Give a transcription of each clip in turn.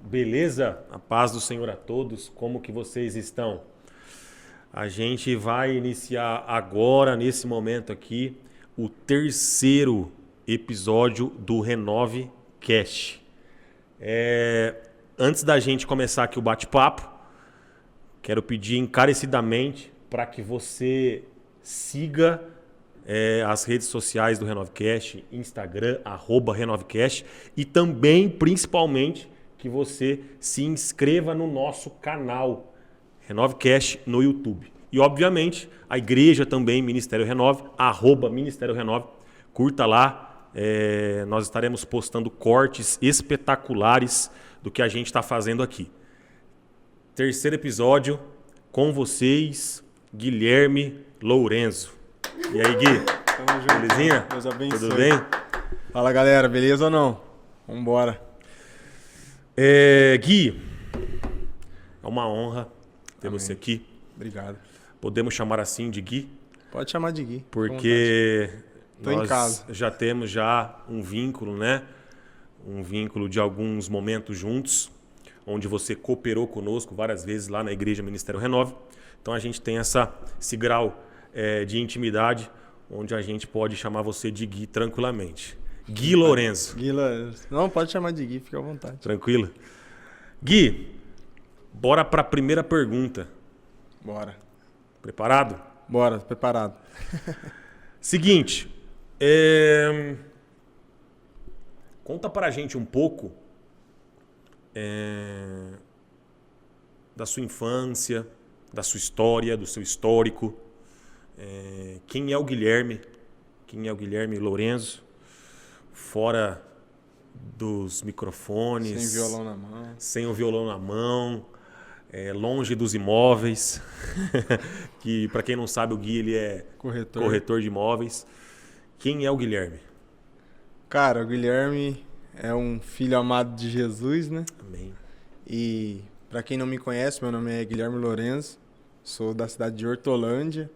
Beleza? A paz do Senhor a todos, como que vocês estão? A gente vai iniciar agora, nesse momento aqui, o terceiro episódio do Renove Cast. Antes da gente começar aqui o bate-papo, quero pedir encarecidamente para que você siga as redes sociais do RenoveCast, Instagram, @RenoveCast, e também, principalmente, que você se inscreva no nosso canal RenoveCast no YouTube. E, obviamente, a igreja também, Ministério Renove, @Ministério Renove. Curta lá, nós estaremos postando cortes espetaculares do que a gente está fazendo aqui. Terceiro episódio, com vocês, Guilherme Lourenço. E aí, Gui? Tamo junto. Belezinha? Deus abençoe. Tudo bem? Fala, galera. Beleza ou não? Vambora. Gui, é uma honra ter Amém. você aqui. Obrigado. Podemos chamar assim de Gui, Pode chamar de Gui. porque Tô em nós casa. já temos um vínculo, né? Um vínculo de alguns momentos juntos, onde você cooperou conosco várias vezes lá na Igreja Ministério Renove. Então a gente tem esse grau de intimidade, onde a gente pode chamar você de Gui tranquilamente. Gui Lourenço. Gui Lourenço. Não, pode chamar de Gui, fica à vontade. Tranquilo? Gui, bora para a primeira pergunta. Bora. Preparado? Bora, preparado. Seguinte, conta pra gente um pouco da sua infância, da sua história, do seu histórico. Quem é o Guilherme? Quem é o Guilherme Lourenço? Fora dos microfones. Sem violão na mão. Sem o violão na mão. Longe dos imóveis. Que, para quem não sabe, o Gui ele é corretor de imóveis. Quem é o Guilherme? Cara, o Guilherme é um filho amado de Jesus, né? Amém. E pra quem não me conhece, meu nome é Guilherme Lourenço. Sou da cidade de Hortolândia.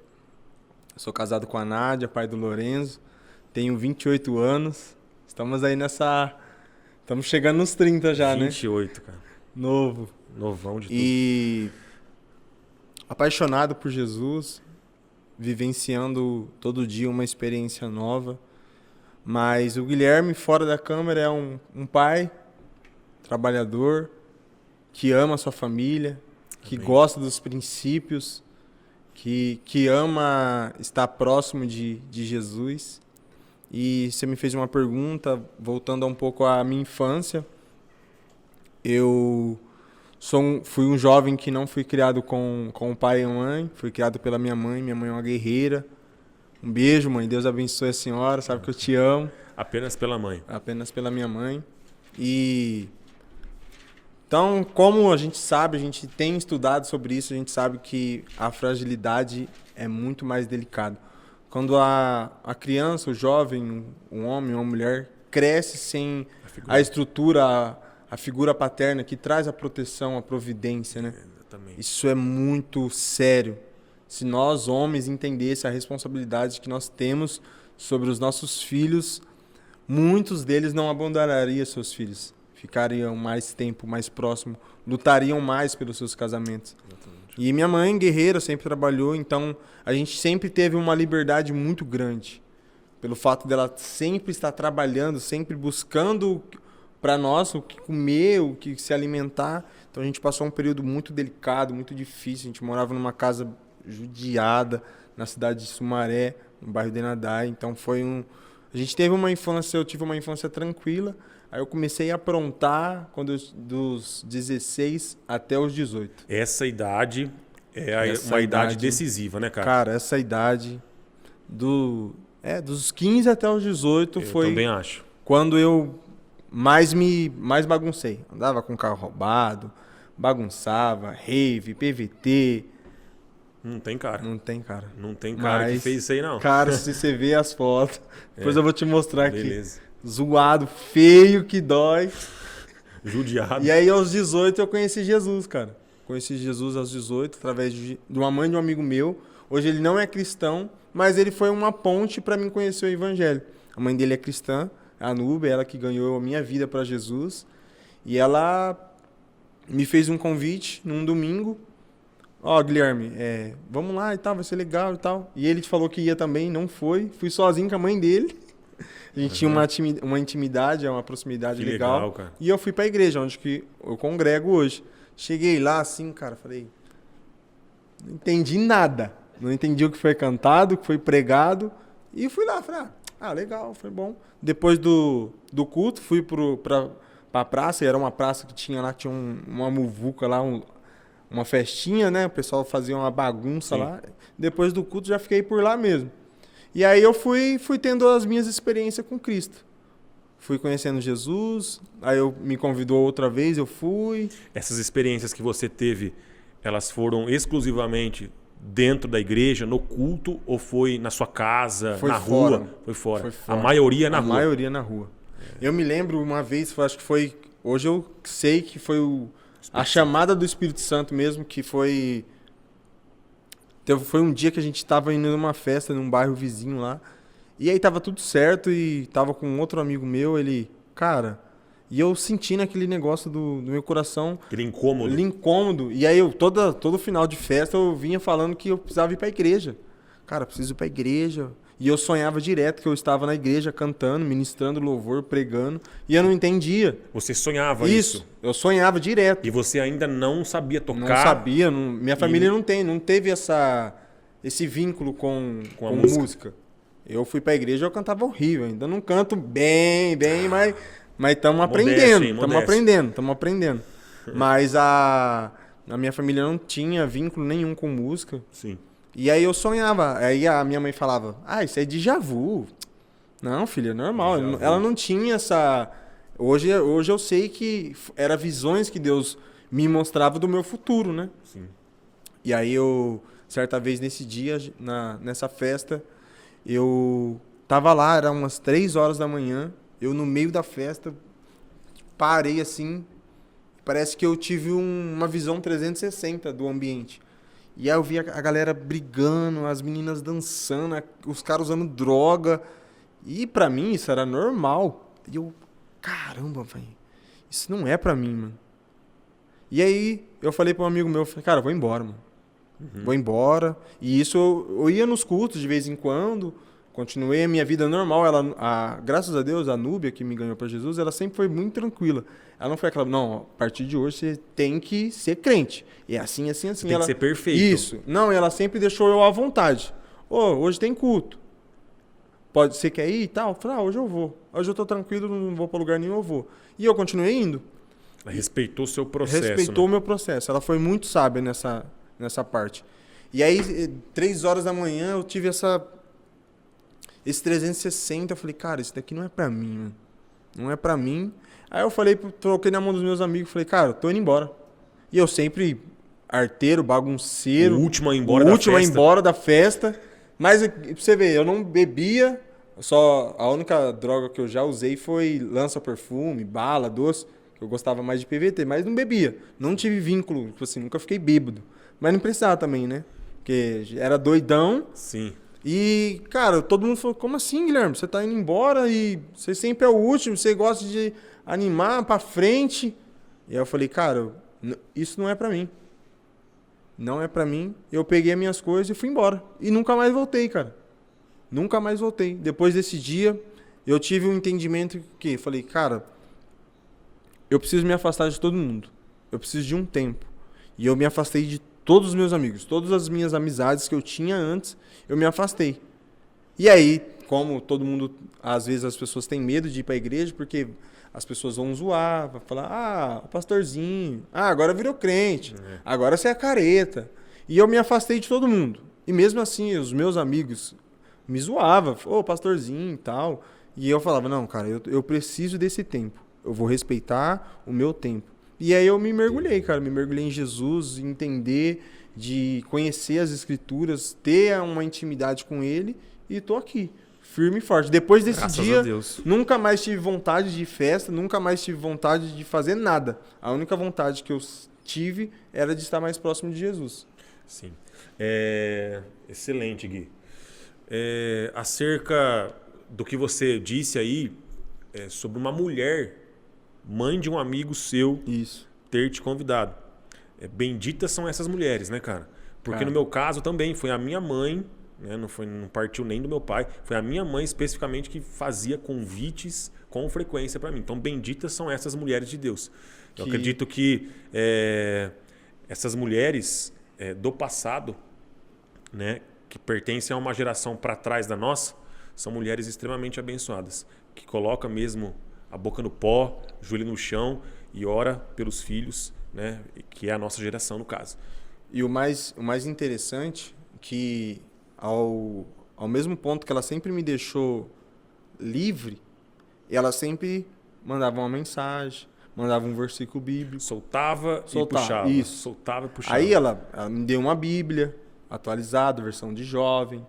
Sou casado com a Nádia, pai do Lourenço. Tenho 28 anos. Estamos aí Estamos chegando nos 30 já, 28, né? cara. Novo. Novão de tudo. E apaixonado por Jesus, vivenciando todo dia uma experiência nova. Mas o Guilherme, fora da câmera, é um pai trabalhador, que ama a sua família, que Amém. gosta dos princípios, que ama estar próximo de Jesus. E você me fez uma pergunta, voltando um pouco à minha infância. Eu fui um jovem que não fui criado com o pai e a mãe, fui criado pela minha mãe é uma guerreira. Um beijo, mãe, Deus abençoe a senhora, sabe que eu te amo. Apenas pela mãe. Apenas pela minha mãe. Então, como a gente sabe, a gente tem estudado sobre isso, a gente sabe que a fragilidade é muito mais delicada. Quando a criança, o jovem, um homem, uma mulher, cresce sem a estrutura, a figura paterna que traz a proteção, a providência, né? Exatamente. Isso é muito sério. Se nós, homens, entendêssemos a responsabilidade que nós temos sobre os nossos filhos, muitos deles não abandonariam seus filhos. Ficariam mais tempo, mais próximo, lutariam mais pelos seus casamentos. Exatamente. E minha mãe, guerreira, sempre trabalhou, então a gente sempre teve uma liberdade muito grande. Pelo fato dela sempre estar trabalhando, sempre buscando para nós o que comer, o que se alimentar. Então a gente passou um período muito delicado, muito difícil. A gente morava numa casa judiada, na cidade de Sumaré, no bairro de Enadai. Então a gente teve uma infância, eu tive uma infância tranquila. Aí eu comecei a aprontar dos 16 até os 18. Essa idade uma idade decisiva, né, cara? Cara, essa idade dos 15 até os 18 eu também acho. Quando eu mais baguncei. Andava com carro roubado, bagunçava, rave, PVT. Não tem cara. Não tem cara. Não tem cara que fez isso aí, não. Cara, se você ver as fotos, depois eu vou te mostrar aqui. Beleza. Zoado, feio, que dói. Judiado. E aí, aos 18, eu conheci Jesus, cara. Conheci Jesus aos 18, através de uma mãe de um amigo meu. Hoje ele não é cristão, mas ele foi uma ponte para mim conhecer o evangelho. A mãe dele é cristã, a Nubia, ela que ganhou a minha vida para Jesus. E ela me fez um convite num domingo. Ó, Guilherme, vamos lá e tal, vai ser legal e tal. E ele falou que ia também, não foi. Fui sozinho com a mãe dele. A gente tinha uma intimidade, uma proximidade Que legal. legal, cara. E eu fui pra igreja, onde que eu congrego hoje. Cheguei lá assim, cara, falei... Não entendi nada. Não entendi o que foi cantado, o que foi pregado. E fui lá, falei, legal, foi bom. Depois do culto, fui pra praça. Era uma praça que tinha lá, tinha uma muvuca lá, uma festinha, né? O pessoal fazia uma bagunça lá. Depois do culto, já fiquei por lá mesmo. E aí eu fui tendo as minhas experiências com Cristo. Fui conhecendo Jesus, aí me convidou outra vez, eu fui. Essas experiências que você teve, elas foram exclusivamente dentro da igreja, no culto, ou foi na sua casa, Foi na fora. rua? Foi fora. Foi fora. A maioria na A rua. maioria na rua. Eu me lembro uma vez, acho que foi... Hoje eu sei que foi a chamada do Espírito Santo mesmo, que foi... Foi um dia que a gente estava indo numa festa num bairro vizinho lá. E aí tava tudo certo e tava com outro amigo meu, ele... Cara... E eu sentindo aquele negócio do meu coração... Aquele incômodo. Incômodo. E aí todo final de festa eu vinha falando que eu precisava ir pra igreja. Cara, preciso ir pra igreja. E eu sonhava direto que eu estava na igreja cantando, ministrando louvor, pregando. E eu não entendia. Você sonhava isso? Eu sonhava direto. E você ainda não sabia tocar? Não sabia. Minha família não teve esse vínculo com a música. Eu fui pra igreja e eu cantava horrível. Ainda não canto bem, mas estamos aprendendo. Estamos aprendendo. Mas a minha família não tinha vínculo nenhum com música. Sim. E aí eu sonhava. Aí a minha mãe falava, isso é déjà vu. Não, filha, é normal. Ela não tinha essa... Hoje eu sei que eram visões que Deus me mostrava do meu futuro, né? Sim. E aí certa vez nesse dia, nessa festa, eu tava lá, era umas 3 horas da manhã, eu no meio da festa, parei assim, parece que eu tive uma visão 360 do ambiente. E aí eu vi a galera brigando, as meninas dançando, os caras usando droga. E pra mim isso era normal. E eu, caramba, velho, isso não é pra mim, mano. E aí eu falei pra um amigo meu, falei, cara, eu vou embora, mano. Vou embora. E isso eu ia nos cultos de vez em quando, continuei a minha vida normal. Graças a Deus, a Núbia, que me ganhou pra Jesus, ela sempre foi muito tranquila. Ela não foi aquela, não, a partir de hoje você tem que ser crente. E é assim, assim, assim. Tem que ser perfeito. Isso. Não, ela sempre deixou eu à vontade. Hoje tem culto. Você quer ir e tal? Eu falei, hoje eu vou. Hoje eu tô tranquilo, não vou pra lugar nenhum, eu vou. E eu continuei indo. Ela respeitou o seu processo. Respeitou o meu processo. Ela foi muito sábia nessa parte. E aí, 3 horas da manhã, eu tive esse 360. Eu falei, cara, isso daqui não é pra mim, mano. Não é pra mim. Aí eu falei, troquei na mão dos meus amigos, falei, cara, tô indo embora. E eu sempre, arteiro, bagunceiro. O último a ir embora da festa. O último a ir embora da festa. Mas, pra você ver, eu não bebia. A única droga que eu já usei foi lança-perfume, bala, doce. Eu gostava mais de PVT, mas não bebia. Não tive vínculo, tipo assim, nunca fiquei bêbado. Mas não precisava também, né? Porque era doidão. Sim. E, cara, todo mundo falou, como assim, Guilherme? Você tá indo embora e você sempre é o último, você gosta de animar pra frente. E aí eu falei, cara, isso não é pra mim. Não é pra mim. Eu peguei as minhas coisas e fui embora. E nunca mais voltei, cara. Nunca mais voltei. Depois desse dia, eu tive um entendimento que falei, cara, eu preciso me afastar de todo mundo. Eu preciso de um tempo. E eu me afastei de todos os meus amigos. Todas as minhas amizades que eu tinha antes, eu me afastei. E aí, como todo mundo, às vezes as pessoas têm medo de ir pra igreja, porque as pessoas vão zoar, vão falar, o pastorzinho, agora virou crente, agora você é careta. E eu me afastei de todo mundo. E mesmo assim, os meus amigos me zoavam, pastorzinho e tal. E eu falava, não, cara, eu preciso desse tempo. Eu vou respeitar o meu tempo. E aí eu me mergulhei, cara. Me mergulhei em Jesus, entender, de conhecer as escrituras, ter uma intimidade com ele. E tô aqui, firme e forte. Depois desse dia, nunca mais tive vontade de festa, nunca mais tive vontade de fazer nada. A única vontade que eu tive era de estar mais próximo de Jesus. Sim. Excelente, Gui. Acerca do que você disse aí, sobre uma mulher, mãe de um amigo seu. Isso. ter te convidado. Benditas são essas mulheres, né, cara? Porque Cara. no meu caso também foi a minha mãe, né, não partiu nem do meu pai, foi a minha mãe especificamente que fazia convites com frequência para mim. Então, benditas são essas mulheres de Deus. Eu acredito que essas mulheres do passado, né, que pertencem a uma geração para trás da nossa, são mulheres extremamente abençoadas, que colocam mesmo a boca no pó, joelho no chão e ora pelos filhos, né, que é a nossa geração no caso. E o mais interessante que ao mesmo ponto que ela sempre me deixou livre, ela sempre mandava uma mensagem, mandava um versículo bíblico. Soltava e puxava. Isso. Soltava e puxava. Aí ela me deu uma Bíblia atualizada, versão de jovem.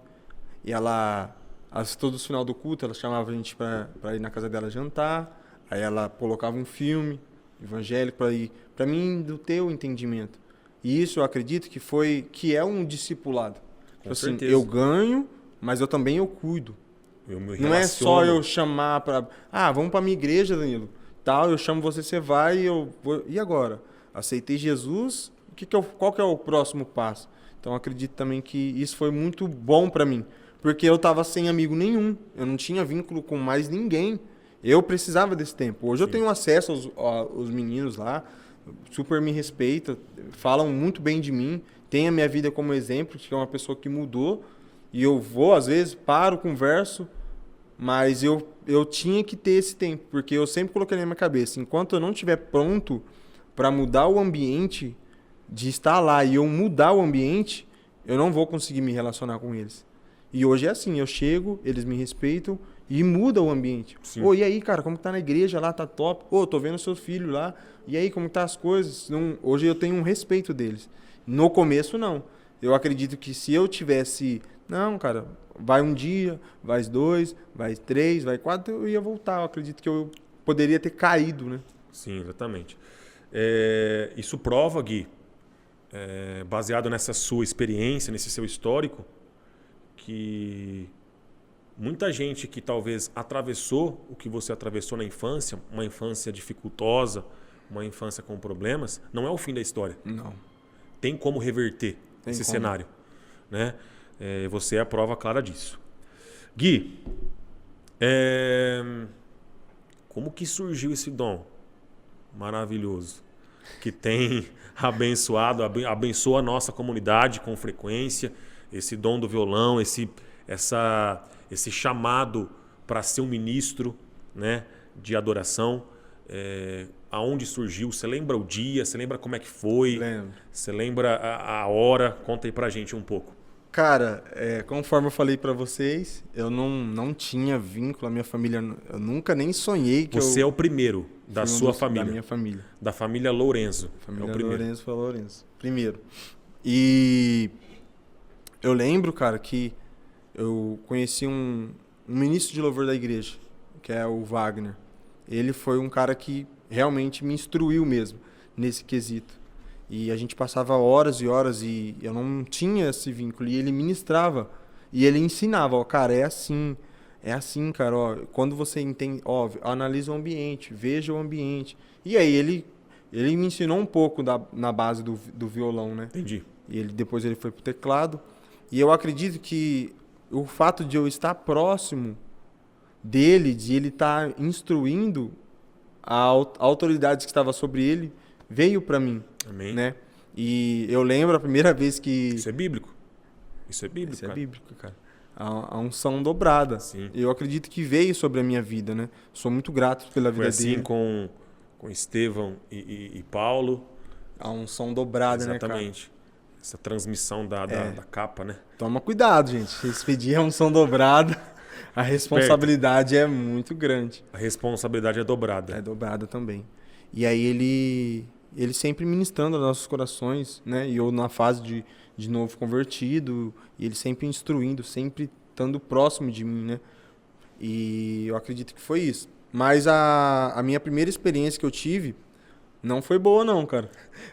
E ela, todo final do culto, ela chamava a gente para ir na casa dela jantar. Aí ela colocava um filme evangélico para mim do ter o entendimento. E isso eu acredito que é um discipulado. Com assim, certeza. eu ganho, mas eu também cuido. Não é só eu chamar para... vamos para minha igreja, Danilo. Tal, eu chamo você, você vai e eu vou... E agora? Aceitei Jesus, qual que é o próximo passo? Então eu acredito também que isso foi muito bom para mim. Porque eu estava sem amigo nenhum. Eu não tinha vínculo com mais ninguém. Eu precisava desse tempo. Hoje eu tenho acesso aos meninos lá, super me respeitam, falam muito bem de mim, tem a minha vida como exemplo, que é uma pessoa que mudou, e eu vou, às vezes, paro, converso, mas eu tinha que ter esse tempo, porque eu sempre coloquei na minha cabeça, enquanto eu não estiver pronto para mudar o ambiente, de estar lá e eu mudar o ambiente, eu não vou conseguir me relacionar com eles. E hoje é assim, eu chego, eles me respeitam, e muda o ambiente. E aí, cara, como que tá na igreja lá? Tá top? Tô vendo seu filho lá. E aí, como que tá as coisas? Hoje eu tenho um respeito deles. No começo, não. Eu acredito que se eu tivesse... Não, cara, vai um dia, vai 2, vai 3, vai 4, eu ia voltar. Eu acredito que eu poderia ter caído, né? Sim, exatamente. Isso prova, Gui, baseado nessa sua experiência, nesse seu histórico, que... Muita gente que talvez atravessou o que você atravessou na infância, uma infância dificultosa, uma infância com problemas, não é o fim da história. Não. Tem como reverter esse cenário, né? Você é a prova clara disso. Gui, como que surgiu esse dom maravilhoso que tem abençoa a nossa comunidade com frequência, esse dom do violão, esse chamado para ser um ministro, né, de adoração, aonde surgiu? Você lembra o dia? Você lembra como é que foi? Lembro. Você lembra a hora? Conta aí pra gente um pouco. Cara, conforme eu falei para vocês, eu não tinha vínculo, a minha família, eu nunca nem sonhei que Você é o primeiro da sua família. Da minha família. Da família Lourenço. Família é o primeiro. Lourenço foi Lourenço. Primeiro. E eu lembro, cara, que eu conheci um ministro de louvor da igreja, que é o Wagner. Ele foi um cara que realmente me instruiu mesmo nesse quesito. E a gente passava horas e horas e eu não tinha esse vínculo. E ele ministrava. E ele ensinava, cara, é assim, cara, quando você entende, analisa o ambiente, veja o ambiente. E aí ele me ensinou um pouco na base do violão, né? Entendi. E depois ele foi pro teclado. E eu acredito que o fato de eu estar próximo dele, de ele estar instruindo a autoridade que estava sobre ele, veio para mim. Amém. Né? E eu lembro a primeira vez que... Isso é bíblico. Isso é bíblico, Isso cara. é bíblico, cara. A unção dobrada. Sim. Eu acredito que veio sobre a minha vida, né? Sou muito grato pela vida Foi assim dele. com Estevão e Paulo. A unção dobrada, né, cara? Exatamente. Essa transmissão da capa, né? Toma cuidado, gente. Expedir a unção dobrada, a responsabilidade é muito grande. A responsabilidade é dobrada. É dobrada também. E aí ele sempre ministrando aos nossos corações, né? E eu na fase de novo convertido, e ele sempre instruindo, sempre estando próximo de mim, né? E eu acredito que foi isso. Mas a minha primeira experiência que eu tive não foi boa não, cara.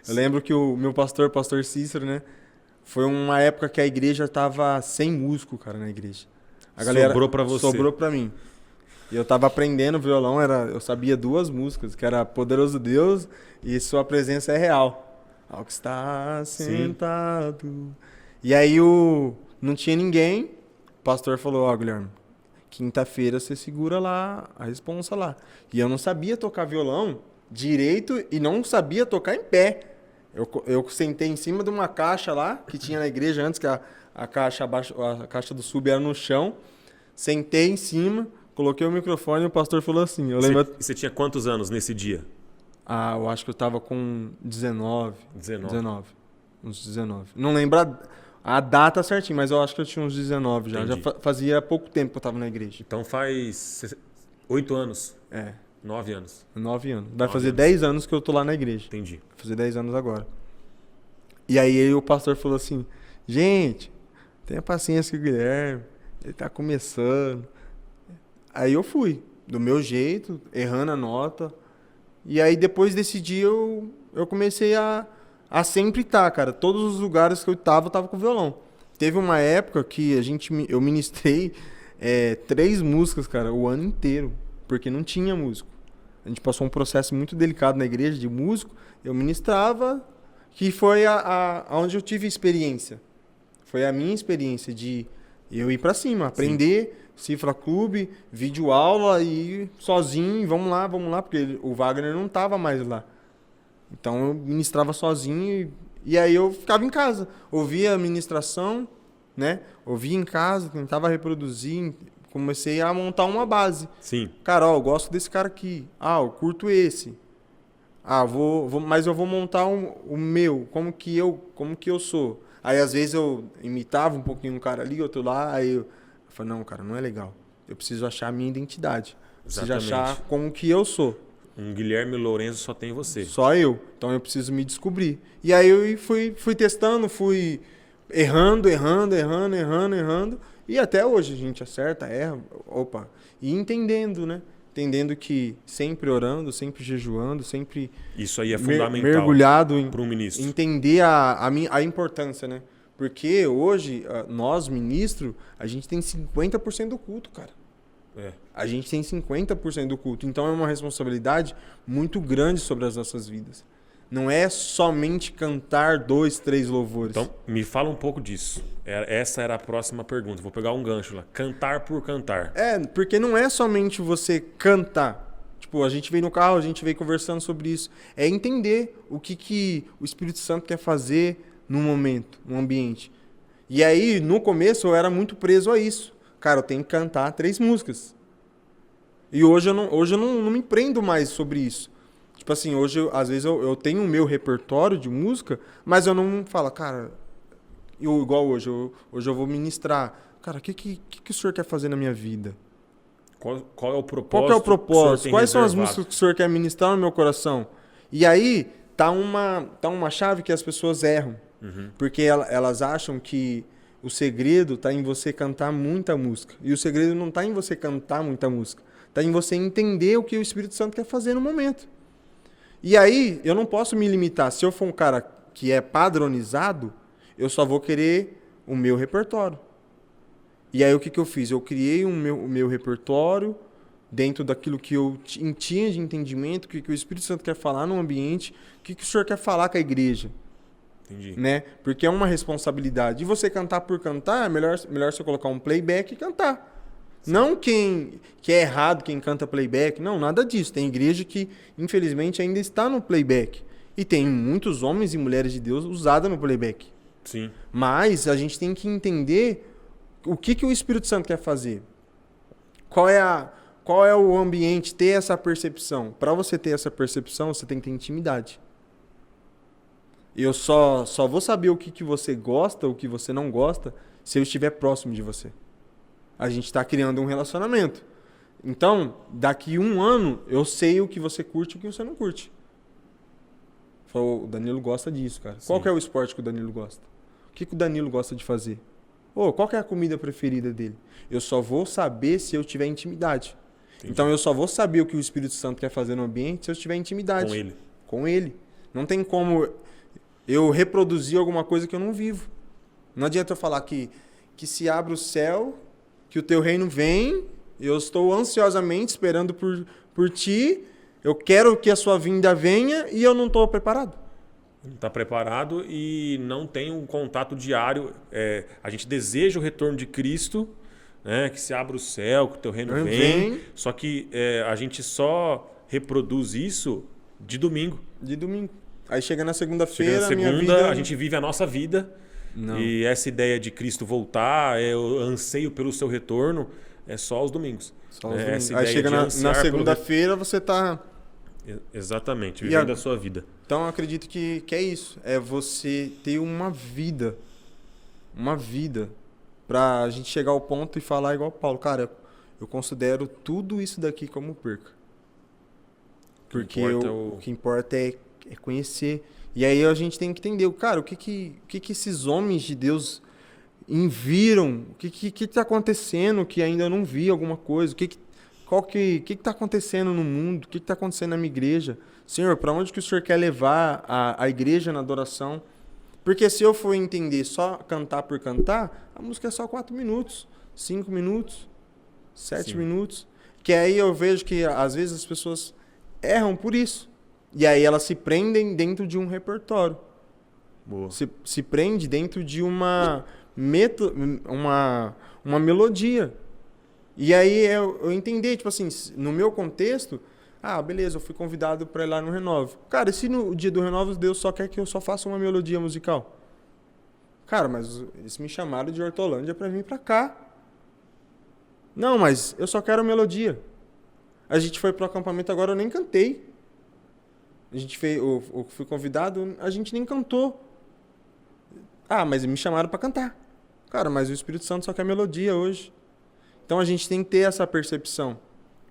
Eu lembro que o meu pastor Cícero, né? Foi uma época que a igreja tava sem músico, cara, na igreja. A galera sobrou pra você. Sobrou pra mim. E eu tava aprendendo violão, eu sabia 2 músicas, que era Poderoso Deus e Sua Presença é Real. Ao que está sentado. Sim. E aí não tinha ninguém, o pastor falou, ó, Guilherme, quinta-feira você segura lá a responsa lá. E eu não sabia tocar violão direito e não sabia tocar em pé. Eu sentei em cima de uma caixa lá, que tinha na igreja antes, que a caixa do sub era no chão. Sentei em cima, coloquei o microfone e o pastor falou assim... Você tinha quantos anos nesse dia? Eu acho que eu tava com 19. 19. Uns 19. Não lembro a data certinho, mas eu acho que eu tinha uns 19 já. Entendi. Já fazia pouco tempo que eu tava na igreja. Então faz 8 anos. 9 anos. 9 anos. Vai fazer 10 anos que eu tô lá na igreja. Entendi. Vai fazer 10 anos agora. E aí o pastor falou assim, gente, tenha paciência com o Guilherme, ele tá começando. Aí eu fui, do meu jeito, errando a nota. E aí depois desse dia eu comecei a sempre estar, cara. Todos os lugares que eu tava com violão. Teve uma época que eu ministrei 3 músicas, cara, o ano inteiro. Porque não tinha músico. A gente passou um processo muito delicado na igreja de músico. Eu ministrava, que foi onde eu tive experiência. Foi a minha experiência de eu ir pra cima, aprender, cifra clube, vídeo aula e sozinho, vamos lá, porque o Wagner não tava mais lá. Então eu ministrava sozinho e aí eu ficava em casa. Ouvia a ministração, né? Ouvia em casa, tentava reproduzir, comecei a montar uma base. Sim. Cara, eu gosto desse cara aqui. Eu curto esse. Mas eu vou montar o meu, como que eu sou. Aí às vezes eu imitava um pouquinho um cara ali, outro lá, aí eu falei, não, cara, não é legal. Eu preciso achar a minha identidade. Preciso achar como que eu sou. Um Guilherme Lourenço só tem você. Só eu. Então eu preciso me descobrir. E aí eu fui testando, fui errando. E até hoje a gente acerta, erra, e entendendo, né? Entendendo que sempre orando, sempre jejuando, sempre... Isso aí é fundamental mergulhado para um ministro. Entender a importância, né? Porque hoje, nós, ministros, a gente tem 50% do culto, cara. A gente tem 50% do culto. Então é uma responsabilidade muito grande sobre as nossas vidas. Não é somente cantar 2, 3 louvores. Então, me fala um pouco disso. Essa era a próxima pergunta. Vou pegar um gancho lá. Cantar por cantar. Porque não é somente você cantar. Tipo, a gente veio no carro, a gente veio conversando sobre isso. É entender o que o Espírito Santo quer fazer no momento, no ambiente. E aí, no começo, eu era muito preso a isso. Cara, eu tenho que cantar 3 músicas. E hoje eu não me prendo mais sobre isso. Tipo assim, hoje, às vezes, eu tenho o meu repertório de música, mas eu não falo, cara, igual hoje. Hoje eu vou ministrar. Cara, o que o senhor quer fazer na minha vida? Qual é o propósito? Qual que é o propósito? Quais são as reservado? músicas que o senhor quer ministrar no meu coração? E aí, tá uma chave que as pessoas erram. Uhum. Porque elas acham que o segredo tá em você cantar muita música. E o segredo não tá em você cantar muita música. Tá em você entender o que o Espírito Santo quer fazer no momento. E aí, eu não posso me limitar. Se eu for um cara que é padronizado, eu só vou querer o meu repertório. E aí, o que eu fiz? Eu criei o meu repertório dentro daquilo que eu tinha de entendimento, o que o Espírito Santo quer falar no ambiente, o que o senhor quer falar com a igreja. Entendi. Né? Porque é uma responsabilidade. E você cantar por cantar, é melhor você colocar um playback e cantar. Sim. Não que é errado quem canta playback. Não, nada disso. Tem igreja que, infelizmente, ainda está no playback. E tem muitos homens e mulheres de Deus usados no playback. Sim. Mas a gente tem que entender o que o Espírito Santo quer fazer. Qual é o ambiente, ter essa percepção. Para você ter essa percepção, você tem que ter intimidade. Eu só vou saber o que você gosta, o que você não gosta, se eu estiver próximo de você. A gente está criando um relacionamento. Então, daqui 1 ano, eu sei o que você curte e o que você não curte. O Danilo gosta disso, cara. Sim. Qual que é o esporte que o Danilo gosta? O que o Danilo gosta de fazer? Qual que é a comida preferida dele? Eu só vou saber se eu tiver intimidade. Entendi. Então, eu só vou saber o que o Espírito Santo quer fazer no ambiente se eu tiver intimidade. Com ele. Não tem como eu reproduzir alguma coisa que eu não vivo. Não adianta eu falar que se abre o céu, que o teu reino vem Eu estou ansiosamente esperando por ti. Eu quero que a sua vinda venha e eu não estou preparado. Não está preparado e não tem um contato diário. A gente deseja o retorno de Cristo, né? Que se abra o céu, que o teu reino vem. Só que a gente só reproduz isso de domingo. De domingo. Aí chega na segunda-feira, a gente vive a nossa vida. Não. E essa ideia de Cristo voltar, eu anseio pelo seu retorno, é só aos domingos. Só aos domingos. Aí chega na segunda-feira, você está... Exatamente, vivendo a sua vida. Então eu acredito que é isso. É você ter uma vida. Uma vida. Pra gente chegar ao ponto e falar igual Paulo. Cara, eu considero tudo isso daqui como perca. Porque o que importa é conhecer. E aí a gente tem que entender, cara, o que esses homens de Deus viram? O que tá acontecendo que ainda eu não vi alguma coisa? O que tá acontecendo no mundo? O que tá acontecendo na minha igreja? Senhor, para onde que o Senhor quer levar a igreja na adoração? Porque se eu for entender só cantar por cantar, a música é só 4 minutos, 5 minutos, 7 minutos. Que aí eu vejo que às vezes as pessoas erram por isso. E aí elas se prendem dentro de um repertório. Boa. Se prende dentro de uma melodia. E aí eu entendi, tipo assim, no meu contexto, beleza, eu fui convidado para ir lá no Renove. Cara, e se no dia do Renove Deus só quer que eu só faça uma melodia musical? Cara, mas eles me chamaram de Hortolândia para vir para cá. Não, mas eu só quero melodia. A gente foi pro acampamento agora, eu nem cantei. A gente eu fui convidado, a gente nem cantou. Mas me chamaram para cantar. Cara, mas o Espírito Santo só quer melodia hoje. Então a gente tem que ter essa percepção.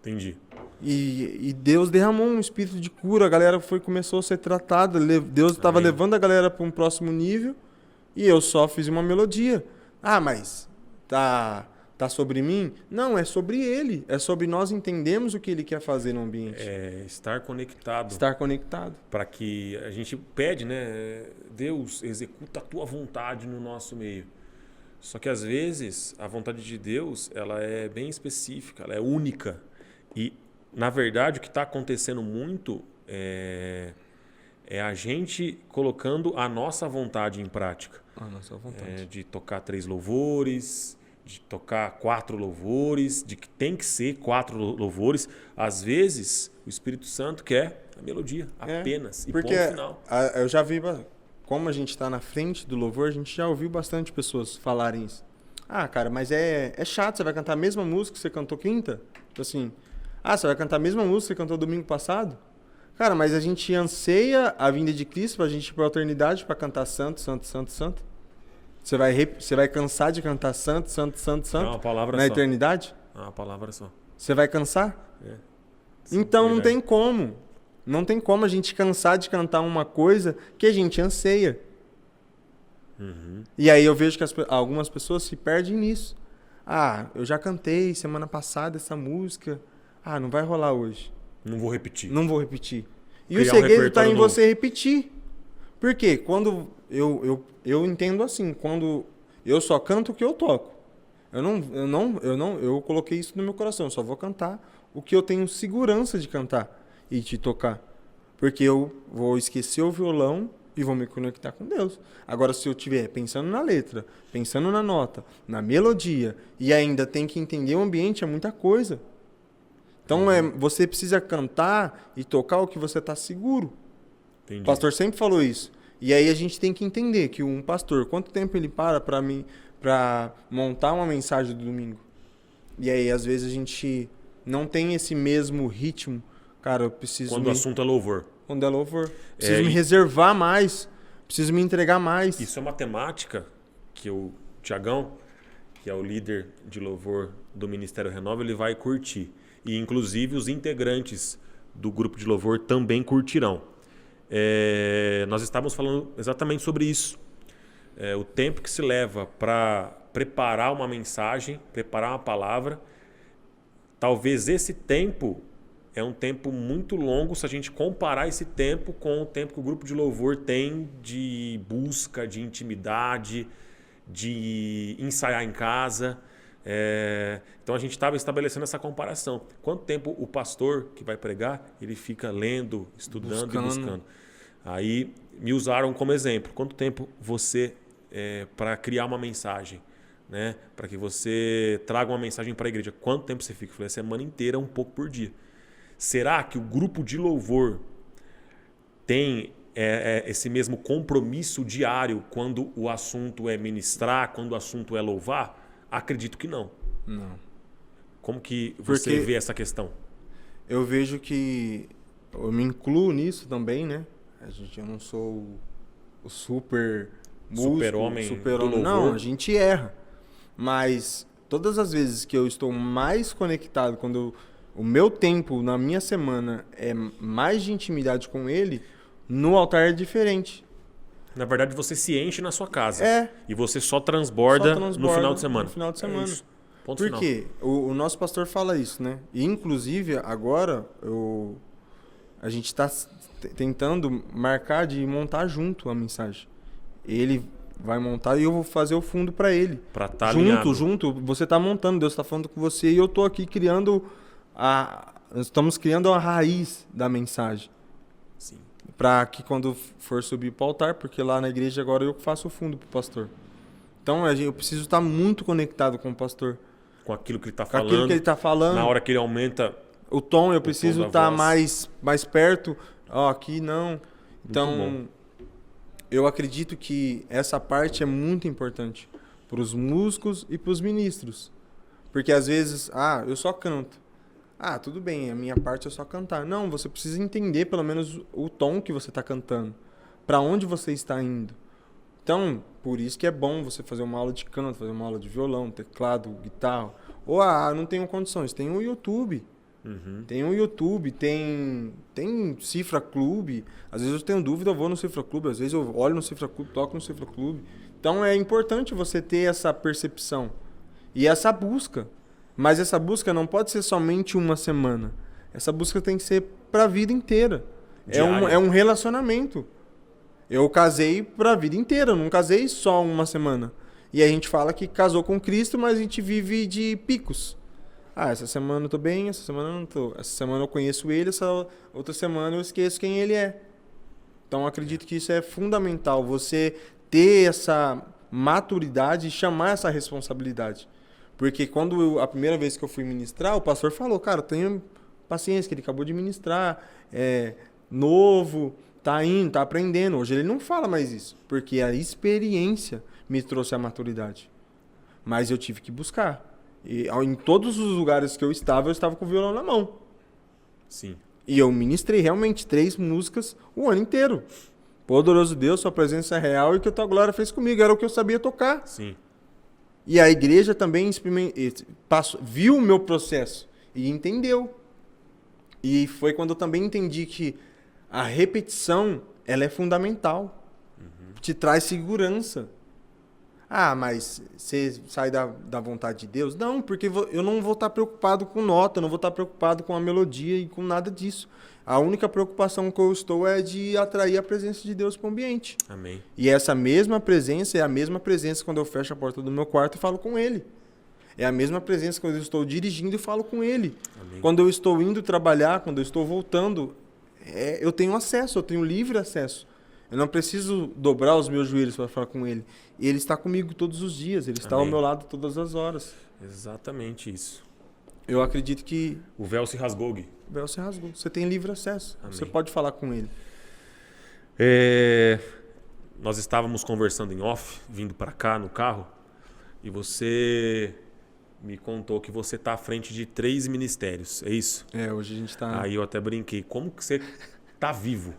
Entendi. E Deus derramou um espírito de cura, a galera começou a ser tratada, Deus estava levando a galera para um próximo nível e eu só fiz uma melodia. Mas tá sobre mim? Não, é sobre Ele. É sobre nós entendermos o que Ele quer fazer no ambiente. É estar conectado. Estar conectado. Para que a gente pede, né? Deus, executa a tua vontade no nosso meio. Só que às vezes a vontade de Deus ela é bem específica, ela é única. E, na verdade, o que está acontecendo muito é a gente colocando a nossa vontade em prática. A nossa vontade. De tocar 3 louvores... de tocar 4 louvores, de que tem que ser 4 louvores. Às vezes, o Espírito Santo quer a melodia, apenas, e porque ponto final. Eu já vi, como a gente está na frente do louvor, a gente já ouviu bastante pessoas falarem isso. Cara, mas é chato, você vai cantar a mesma música que você cantou quinta? Assim, você vai cantar a mesma música que você cantou domingo passado? Cara, mas a gente anseia a vinda de Cristo para a gente ir para a eternidade para cantar santo, santo, santo, santo. Você vai cansar de cantar santo, santo, santo, santo uma palavra na só. eternidade? É uma palavra só. Você vai cansar? Sim, então não tem como. Não tem como a gente cansar de cantar uma coisa que a gente anseia. Uhum. E aí eu vejo que algumas pessoas se perdem nisso. Eu já cantei semana passada essa música. Não vai rolar hoje. Não vou repetir. E o segredo está em você repetir. Por quê? Quando eu entendo assim, quando eu só canto o que eu toco. Eu coloquei isso no meu coração, eu só vou cantar o que eu tenho segurança de cantar e de tocar. Porque eu vou esquecer o violão e vou me conectar com Deus. Agora, se eu estiver pensando na letra, pensando na nota, na melodia, e ainda tem que entender o ambiente, é muita coisa. Então, você precisa cantar e tocar o que você está seguro. Entendi. O pastor sempre falou isso. E aí a gente tem que entender que um pastor, quanto tempo ele para montar uma mensagem do domingo? E aí, às vezes, a gente não tem esse mesmo ritmo. Cara, eu preciso... Quando o assunto é louvor. Quando é louvor. Preciso me reservar mais. Preciso me entregar mais. Isso é uma temática que o Tiagão, que é o líder de louvor do Ministério Renova, ele vai curtir. E, inclusive, os integrantes do grupo de louvor também curtirão. Nós estávamos falando exatamente sobre isso. O tempo que se leva para preparar uma mensagem, preparar uma palavra, talvez esse tempo é um tempo muito longo se a gente comparar esse tempo com o tempo que o grupo de louvor tem de busca, de intimidade, de ensaiar em casa. Então a gente estava estabelecendo essa comparação. Quanto tempo o pastor que vai pregar, ele fica lendo, estudando e buscando. Aí me usaram como exemplo. Quanto tempo você, para criar uma mensagem, né? Para que você traga uma mensagem para a igreja, quanto tempo você fica? Eu falei, a semana inteira, um pouco por dia. Será que o grupo de louvor tem esse mesmo compromisso diário quando o assunto é ministrar, quando o assunto é louvar? Acredito que não. Não. Como que você vê essa questão? Eu vejo que eu me incluo nisso também, né? Eu não sou o super músico, Super-homem do louvor. Não, a gente erra. Mas todas as vezes que eu estou mais conectado, quando o meu tempo na minha semana é mais de intimidade com ele, no altar é diferente. Na verdade, você se enche na sua casa. E você Só transborda transborda no final de semana. No final de semana. Isso. Ponto Por final. quê? O nosso pastor fala isso, né? E, inclusive, agora, a gente está tentando marcar de montar junto a mensagem. Ele vai montar e eu vou fazer o fundo para ele. Para estar alinhado. Junto. Você está montando, Deus está falando com você e eu estou aqui criando estamos criando a raiz da mensagem. Sim. Para que quando for subir para o altar, porque lá na igreja agora eu faço o fundo para o pastor. Então eu preciso estar muito conectado com o pastor. Com aquilo que ele está Com falando. aquilo que ele está falando. Na hora que ele aumenta o tom, eu preciso estar mais perto. Aqui não. Então, eu acredito que essa parte é muito importante para os músicos e para os ministros. Porque às vezes, eu só canto. Tudo bem, a minha parte é só cantar. Não, você precisa entender pelo menos o tom que você está cantando. Para onde você está indo. Então, por isso que é bom você fazer uma aula de canto, fazer uma aula de violão, teclado, guitarra. Ou, não tenho condições. Tem o YouTube. Tem o YouTube, tem Cifra Clube. Às vezes eu tenho dúvida, eu vou no Cifra Clube. Às vezes eu olho no Cifra Clube, toco no Cifra Clube. Então, é importante você ter essa percepção. E essa busca. Mas essa busca não pode ser somente uma semana. Essa busca tem que ser para a vida inteira. É um relacionamento. Eu casei para a vida inteira, eu não casei só uma semana. E a gente fala que casou com Cristo, mas a gente vive de picos. Essa semana eu tô bem, essa semana eu não tô. Essa semana eu conheço ele, essa outra semana eu esqueço quem ele é. Então eu acredito que isso é fundamental, você ter essa maturidade e chamar essa responsabilidade. Porque quando a primeira vez que eu fui ministrar, o pastor falou, cara, tenha paciência, que ele acabou de ministrar, é novo, tá indo, tá aprendendo. Hoje ele não fala mais isso, porque a experiência me trouxe a maturidade. Mas eu tive que buscar. E em todos os lugares que eu estava com o violão na mão. Sim. E eu ministrei realmente 3 músicas o ano inteiro. Poderoso Deus, sua presença é real e o que a tua glória fez comigo. Era o que eu sabia tocar. Sim. E a igreja também viu o meu processo e entendeu. E foi quando eu também entendi que a repetição ela é fundamental. Te traz segurança. Mas você sai da vontade de Deus? Não, porque eu não vou estar preocupado com nota, não vou estar preocupado com a melodia e com nada disso. A única preocupação que eu estou é de atrair a presença de Deus para o ambiente. Amém. E essa mesma presença é a mesma presença quando eu fecho a porta do meu quarto e falo com Ele. É a mesma presença quando eu estou dirigindo e falo com Ele. Amém. Quando eu estou indo trabalhar, quando eu estou voltando, eu tenho acesso, eu tenho livre acesso. Eu não preciso dobrar os meus joelhos para falar com Ele. Ele está comigo todos os dias, Ele está ao meu lado todas as horas. Exatamente isso. Eu acredito que... O véu se rasgou, Gui. O véu se rasgou. Você tem livre acesso. Amém. Você pode falar com Ele. Nós estávamos conversando em off, vindo para cá no carro, e você me contou que você está à frente de 3 ministérios, é isso? Hoje a gente está... Aí eu até brinquei. Como que você está vivo?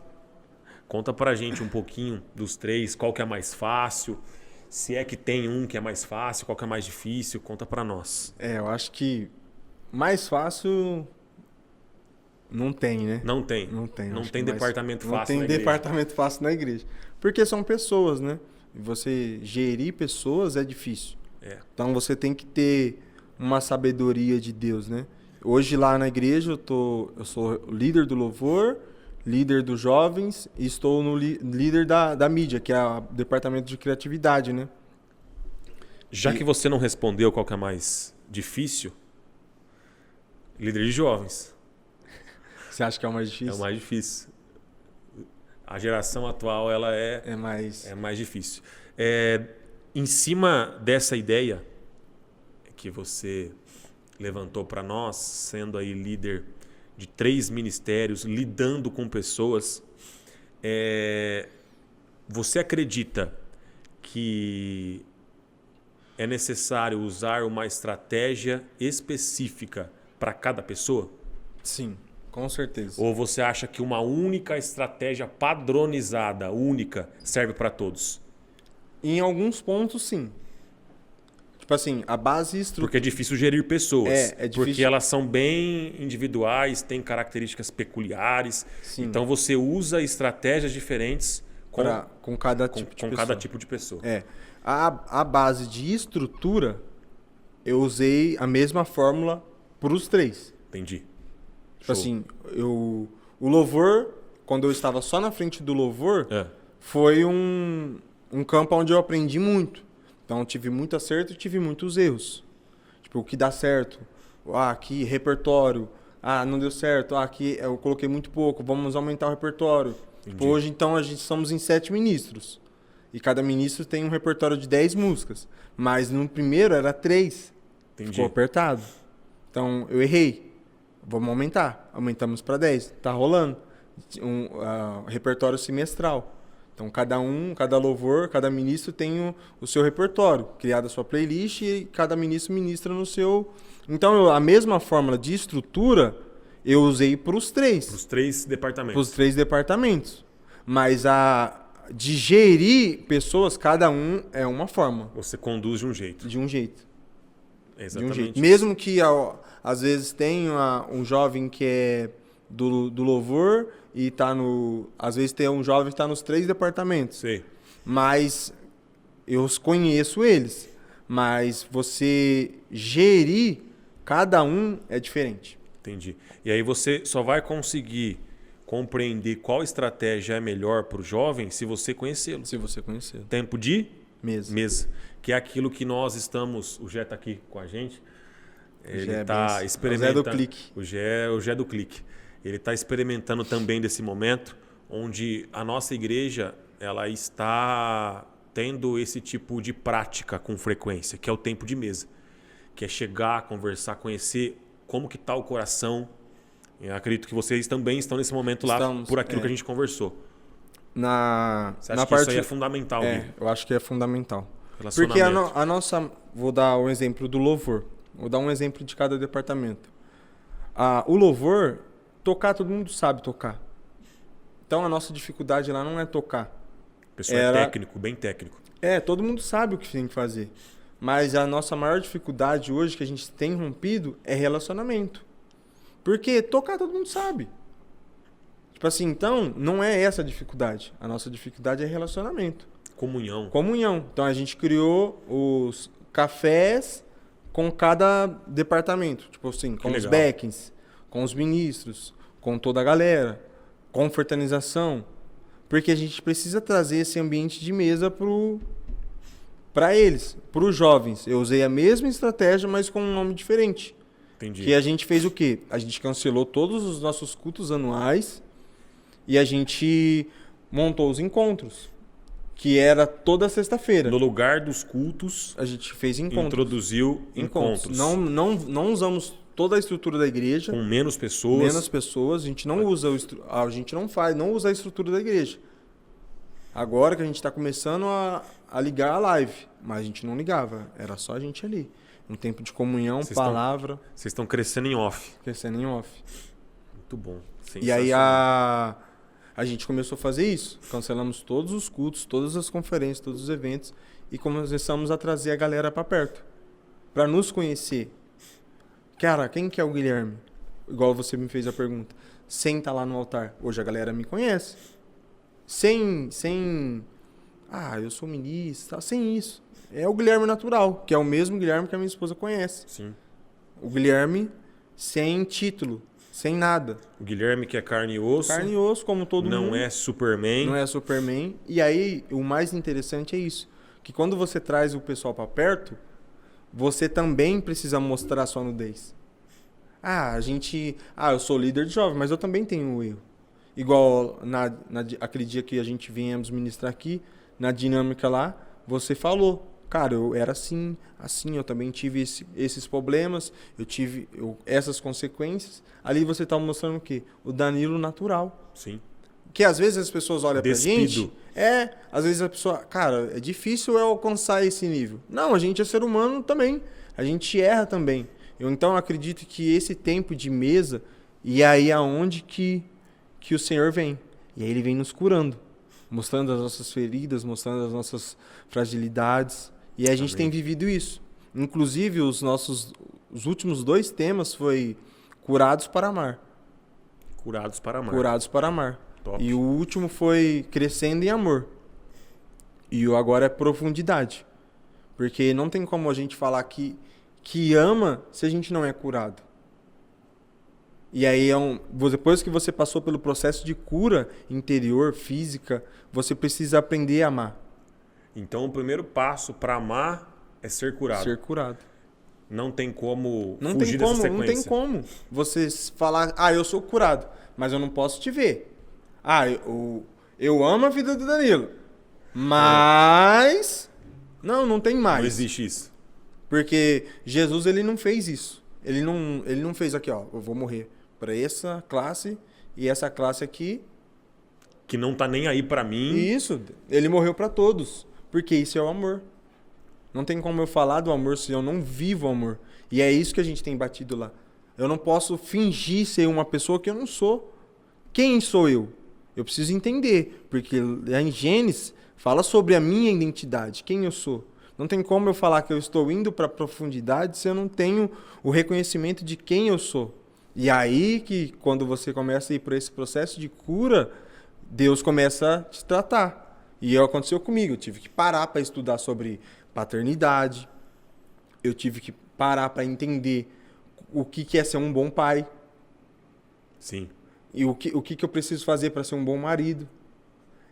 Conta pra gente um pouquinho dos 3, qual que é mais fácil, se é que tem um que é mais fácil, qual que é mais difícil, conta pra nós. Eu acho que mais fácil não tem, né? Não tem. Não tem. Não tem departamento fácil na igreja. Não tem departamento fácil na igreja. Porque são pessoas, né? E você gerir pessoas é difícil. Então você tem que ter uma sabedoria de Deus, né? Hoje lá na igreja eu sou líder do louvor, líder dos jovens e estou no líder da mídia, que é o departamento de criatividade, né? Já que você não respondeu qual que é mais difícil? Líder de jovens. Você acha que é o mais difícil? É o mais difícil. A geração atual ela É mais difícil. Em cima dessa ideia que você levantou para nós, sendo aí líder de 3 ministérios, lidando com pessoas, você acredita que é necessário usar uma estratégia específica para cada pessoa? Sim, com certeza. Ou você acha que uma única estratégia padronizada, única, serve para todos? Em alguns pontos, sim. Tipo assim, a base estrutura... Porque é difícil gerir pessoas. É difícil. Porque elas são bem individuais, têm características peculiares. Sim. Então você usa estratégias diferentes com cada tipo de pessoa. cada tipo de pessoa. A base de estrutura, eu usei a mesma fórmula para os 3. Entendi. Tipo assim, o louvor, quando eu estava só na frente do louvor, foi um campo onde eu aprendi muito. Então, eu tive muito acerto e tive muitos erros. Tipo, o que dá certo. Aqui, repertório. Não deu certo. Aqui, eu coloquei muito pouco. Vamos aumentar o repertório. Tipo, hoje, então, a gente somos em 7 ministros. E cada ministro tem um repertório de 10 músicas. Mas no primeiro era 3. Entendi. Ficou apertado. Então, eu errei. Vamos aumentar. Aumentamos para 10. Tá rolando. Repertório semestral. Então, cada louvor, cada ministro tem o seu repertório, criado a sua playlist e cada ministro ministra no seu... Então, a mesma fórmula de estrutura eu usei para os 3. Para os 3 departamentos. Para os 3 departamentos. Mas de gerir pessoas, cada um é uma forma. Você conduz de um jeito. De um jeito. Exatamente. De um jeito. Mesmo que, às vezes, tenha um jovem que é do louvor... E tá às vezes tem um jovem que está nos 3 departamentos. Sei. Mas eu conheço eles. Mas você gerir cada um é diferente. Entendi. E aí você só vai conseguir compreender qual estratégia é melhor para o jovem se você conhecê-lo. Se você conhecer. Tempo de mesa. Que é aquilo que nós estamos... O Gé está aqui com a gente. Ele está O experimentando... Gé do Clique. O Gé do Clique. Ele está experimentando também desse momento onde a nossa igreja ela está tendo esse tipo de prática com frequência, que é o tempo de mesa. Que é chegar, conversar, conhecer como que está o coração. Eu acredito que vocês também estão nesse momento lá por aquilo que a gente conversou. Você acha que isso aí é fundamental? Eu acho que é fundamental. Porque a nossa... Vou dar um exemplo do louvor. Vou dar um exemplo de cada departamento. O louvor... Tocar, todo mundo sabe tocar. Então, a nossa dificuldade lá não é tocar. O pessoal é técnico, bem técnico. Todo mundo sabe o que tem que fazer. Mas a nossa maior dificuldade hoje que a gente tem rompido é relacionamento. Porque tocar todo mundo sabe. Tipo assim, então, não é essa a dificuldade. A nossa dificuldade é relacionamento. Comunhão. Então, a gente criou os cafés com cada departamento. Tipo assim, com os backings, com os ministros, com toda a galera, com fraternização, porque a gente precisa trazer esse ambiente de mesa para eles, para os jovens. Eu usei a mesma estratégia, mas com um nome diferente. Entendi. Que a gente fez o quê? A gente cancelou todos os nossos cultos anuais e a gente montou os encontros, que era toda sexta-feira. No lugar dos cultos, a gente fez encontros. Introduziu encontros. Não usamos toda a estrutura da igreja. Com menos pessoas. A gente não usa não usa a estrutura da igreja. Agora que a gente está começando a ligar a live, mas a gente não ligava, era só a gente ali. Um tempo de comunhão, palavra. Vocês estão crescendo em off. Muito bom. E aí a gente começou a fazer isso. Cancelamos todos os cultos, todas as conferências, todos os eventos e começamos a trazer a galera para perto, para nos conhecer. Cara, quem que é o Guilherme? Igual você me fez a pergunta. Senta lá no altar. Hoje a galera me conhece. Eu sou ministro, sem isso. É o Guilherme natural, que é o mesmo Guilherme que a minha esposa conhece. Sim. O Guilherme sem título, sem nada. O Guilherme que é carne e osso. Carne e osso, como todo mundo. Não é Superman. Não é Superman. E aí, o mais interessante é isso. Que quando você traz o pessoal para perto, você também precisa mostrar a sua nudez. Eu sou líder de jovem, mas eu também tenho um erro. Igual aquele dia que a gente viemos ministrar aqui, na dinâmica lá, você falou, cara, eu era assim, eu também tive esses problemas, eu tive essas consequências. Ali você tá mostrando o quê? O Danilo natural. Sim. Que às vezes as pessoas olham pra Despido. gente. Às vezes a pessoa, cara, é difícil eu alcançar esse nível. Não, a gente é ser humano também. A gente erra também. Eu então acredito que esse tempo de mesa, e aí aonde que o Senhor vem. E aí ele vem nos curando, mostrando as nossas feridas, mostrando as nossas fragilidades. E a gente tem vivido isso. Inclusive, os últimos 2 temas foi curados para amar. Curados para amar. Curados para amar. Top. E o último foi crescendo em amor. E o agora é profundidade. Porque não tem como a gente falar que ama se a gente não é curado. E aí, depois que você passou pelo processo de cura interior, física, você precisa aprender a amar. Então, o primeiro passo para amar é ser curado. Ser curado. Não tem como Não fugir tem como, dessa sequência. não tem como você falar, eu sou curado, mas eu não posso te ver. Eu amo a vida do Danilo, mas... Não tem mais. Não existe isso. Porque Jesus, ele não fez isso. Ele não fez aqui, eu vou morrer para essa classe e essa classe aqui. Que não tá nem aí para mim. Isso, ele morreu para todos, porque isso é o amor. Não tem como eu falar do amor se eu não vivo o amor. E é isso que a gente tem batido lá. Eu não posso fingir ser uma pessoa que eu não sou. Quem sou eu? Eu preciso entender, porque lá em Gênesis fala sobre a minha identidade, quem eu sou. Não tem como eu falar que eu estou indo para a profundidade se eu não tenho o reconhecimento de quem eu sou. E aí que quando você começa a ir por esse processo de cura, Deus começa a te tratar. E aconteceu comigo, eu tive que parar para estudar sobre paternidade, eu tive que parar para entender o que é ser um bom pai. Sim. E o que eu preciso fazer para ser um bom marido.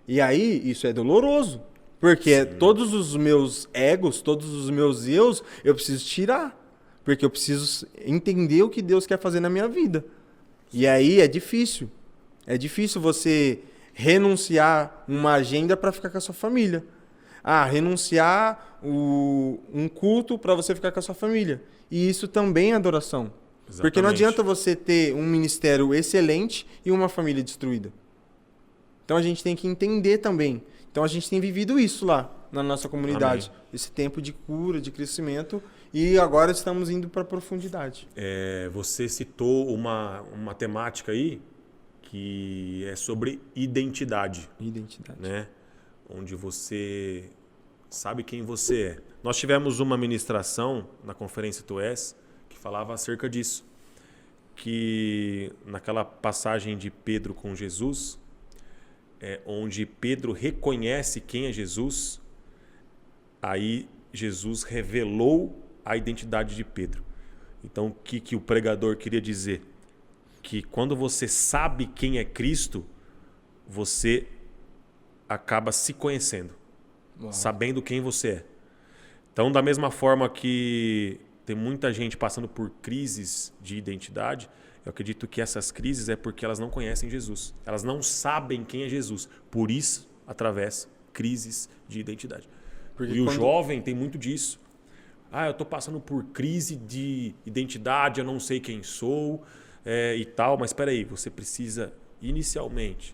E aí, isso é doloroso. Porque todos os meus egos, todos os meus eus, eu preciso tirar. Porque eu preciso entender o que Deus quer fazer na minha vida. E aí é difícil. É difícil você renunciar uma agenda para ficar com a sua família. Renunciar um culto para você ficar com a sua família. E isso também é adoração. Exatamente. Porque não adianta você ter um ministério excelente e uma família destruída. Então a gente tem que entender também. Então a gente tem vivido isso lá na nossa comunidade. Amém. Esse tempo de cura, de crescimento. E agora estamos indo para a profundidade. Você citou uma temática aí que é sobre identidade. Identidade. Né? Onde você sabe quem você é. Nós tivemos uma ministração na Conferência Tu És que falava acerca disso. Que naquela passagem de Pedro com Jesus... onde Pedro reconhece quem é Jesus, aí Jesus revelou a identidade de Pedro. Então, o que o pregador queria dizer? Que quando você sabe quem é Cristo, você acaba se conhecendo, sabendo quem você é. Então, da mesma forma que tem muita gente passando por crises de identidade, eu acredito que essas crises é porque elas não conhecem Jesus. Elas não sabem quem é Jesus. Por isso, atravessam crises de identidade. E o jovem tem muito disso. Eu estou passando por crise de identidade, eu não sei quem sou e tal. Mas espera aí, você precisa inicialmente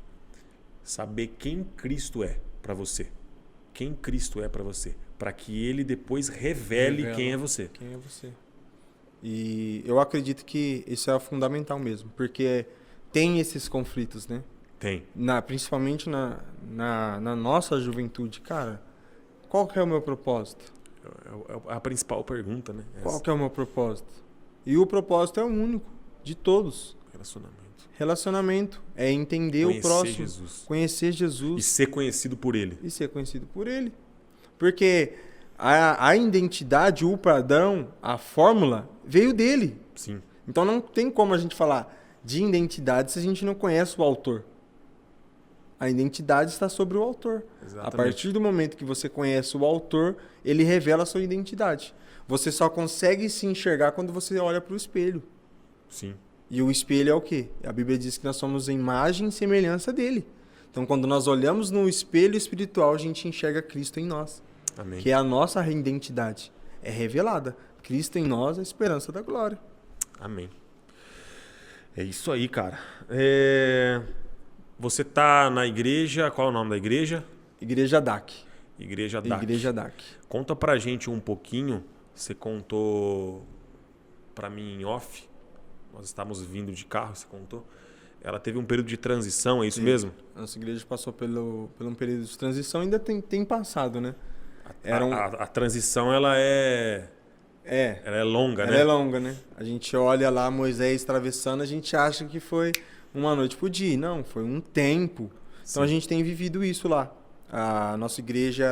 saber quem Cristo é para você. Quem Cristo é para você. Para que Ele depois revele quem é você. Quem é você. E eu acredito que isso é fundamental mesmo, porque tem esses conflitos, né? Tem. Principalmente na nossa juventude. Cara, qual que é o meu propósito? É a principal pergunta, né? Qual que é o meu propósito? E o propósito é o único, de todos. Relacionamento. É entender o próximo. Jesus. Conhecer Jesus. E ser conhecido por Ele. Porque... A identidade, o padrão, a fórmula veio dele. Sim. Então não tem como a gente falar de identidade se a gente não conhece o autor. A identidade está sobre o autor. Exatamente. A partir do momento que você conhece o autor, ele revela a sua identidade. Você só consegue se enxergar quando você olha para o espelho. Sim. E o espelho é o quê? A Bíblia diz que nós somos imagem e semelhança dele. Então, quando nós olhamos no espelho espiritual, a gente enxerga Cristo em nós. Amém. Que é a nossa identidade. É revelada. Cristo em nós, a esperança da glória. Amém. É isso aí, cara. Você tá na igreja, qual é o nome da igreja? Igreja DAC. Igreja DAC. Igreja DAC. Conta pra gente um pouquinho, você contou pra mim em off, nós estávamos vindo de carro, você contou. Ela teve um período de transição, é isso mesmo? Nossa igreja passou por um período de transição, ainda tem passado, né? A transição, ela é longa, né? Ela é longa, né? A gente olha lá Moisés atravessando, a gente acha que foi uma noite pro dia. Não, foi um tempo. Sim. Então a gente tem vivido isso lá. A nossa igreja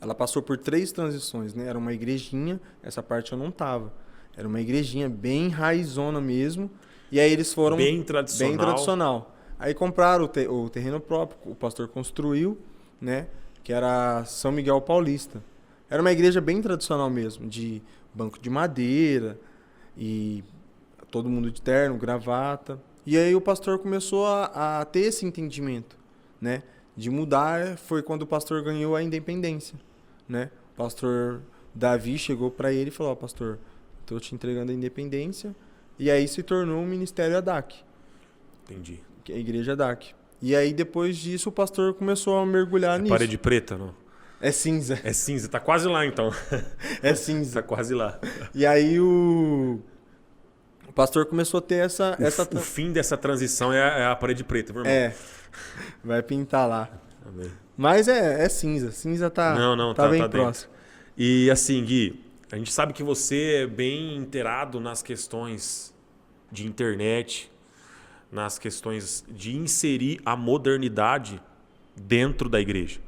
ela passou por 3 transições, né? Era uma igrejinha, essa parte eu não tava. Era uma igrejinha bem raizona mesmo. E aí eles foram... Bem tradicional. Bem tradicional. Aí compraram o terreno próprio, o pastor construiu, né? Que era São Miguel Paulista. Era uma igreja bem tradicional mesmo, de banco de madeira e todo mundo de terno, gravata. E aí o pastor começou a ter esse entendimento, né? De mudar. Foi quando o pastor ganhou a independência, né? O pastor Davi chegou para ele e falou: pastor, estou te entregando a independência. E aí se tornou o Ministério ADAC. Entendi. Que é a Igreja ADAC. E aí depois disso o pastor começou a mergulhar nisso. Parede preta, não? É cinza. É cinza, tá quase lá então. É cinza. Tá quase lá. E aí o pastor começou a ter essa... O fim dessa transição é a parede preta, meu irmão. Vai pintar lá. Amém. Mas é cinza. Cinza tá, tá bem próximo. E assim, Gui, a gente sabe que você é bem inteirado nas questões de internet, nas questões de inserir a modernidade dentro da igreja.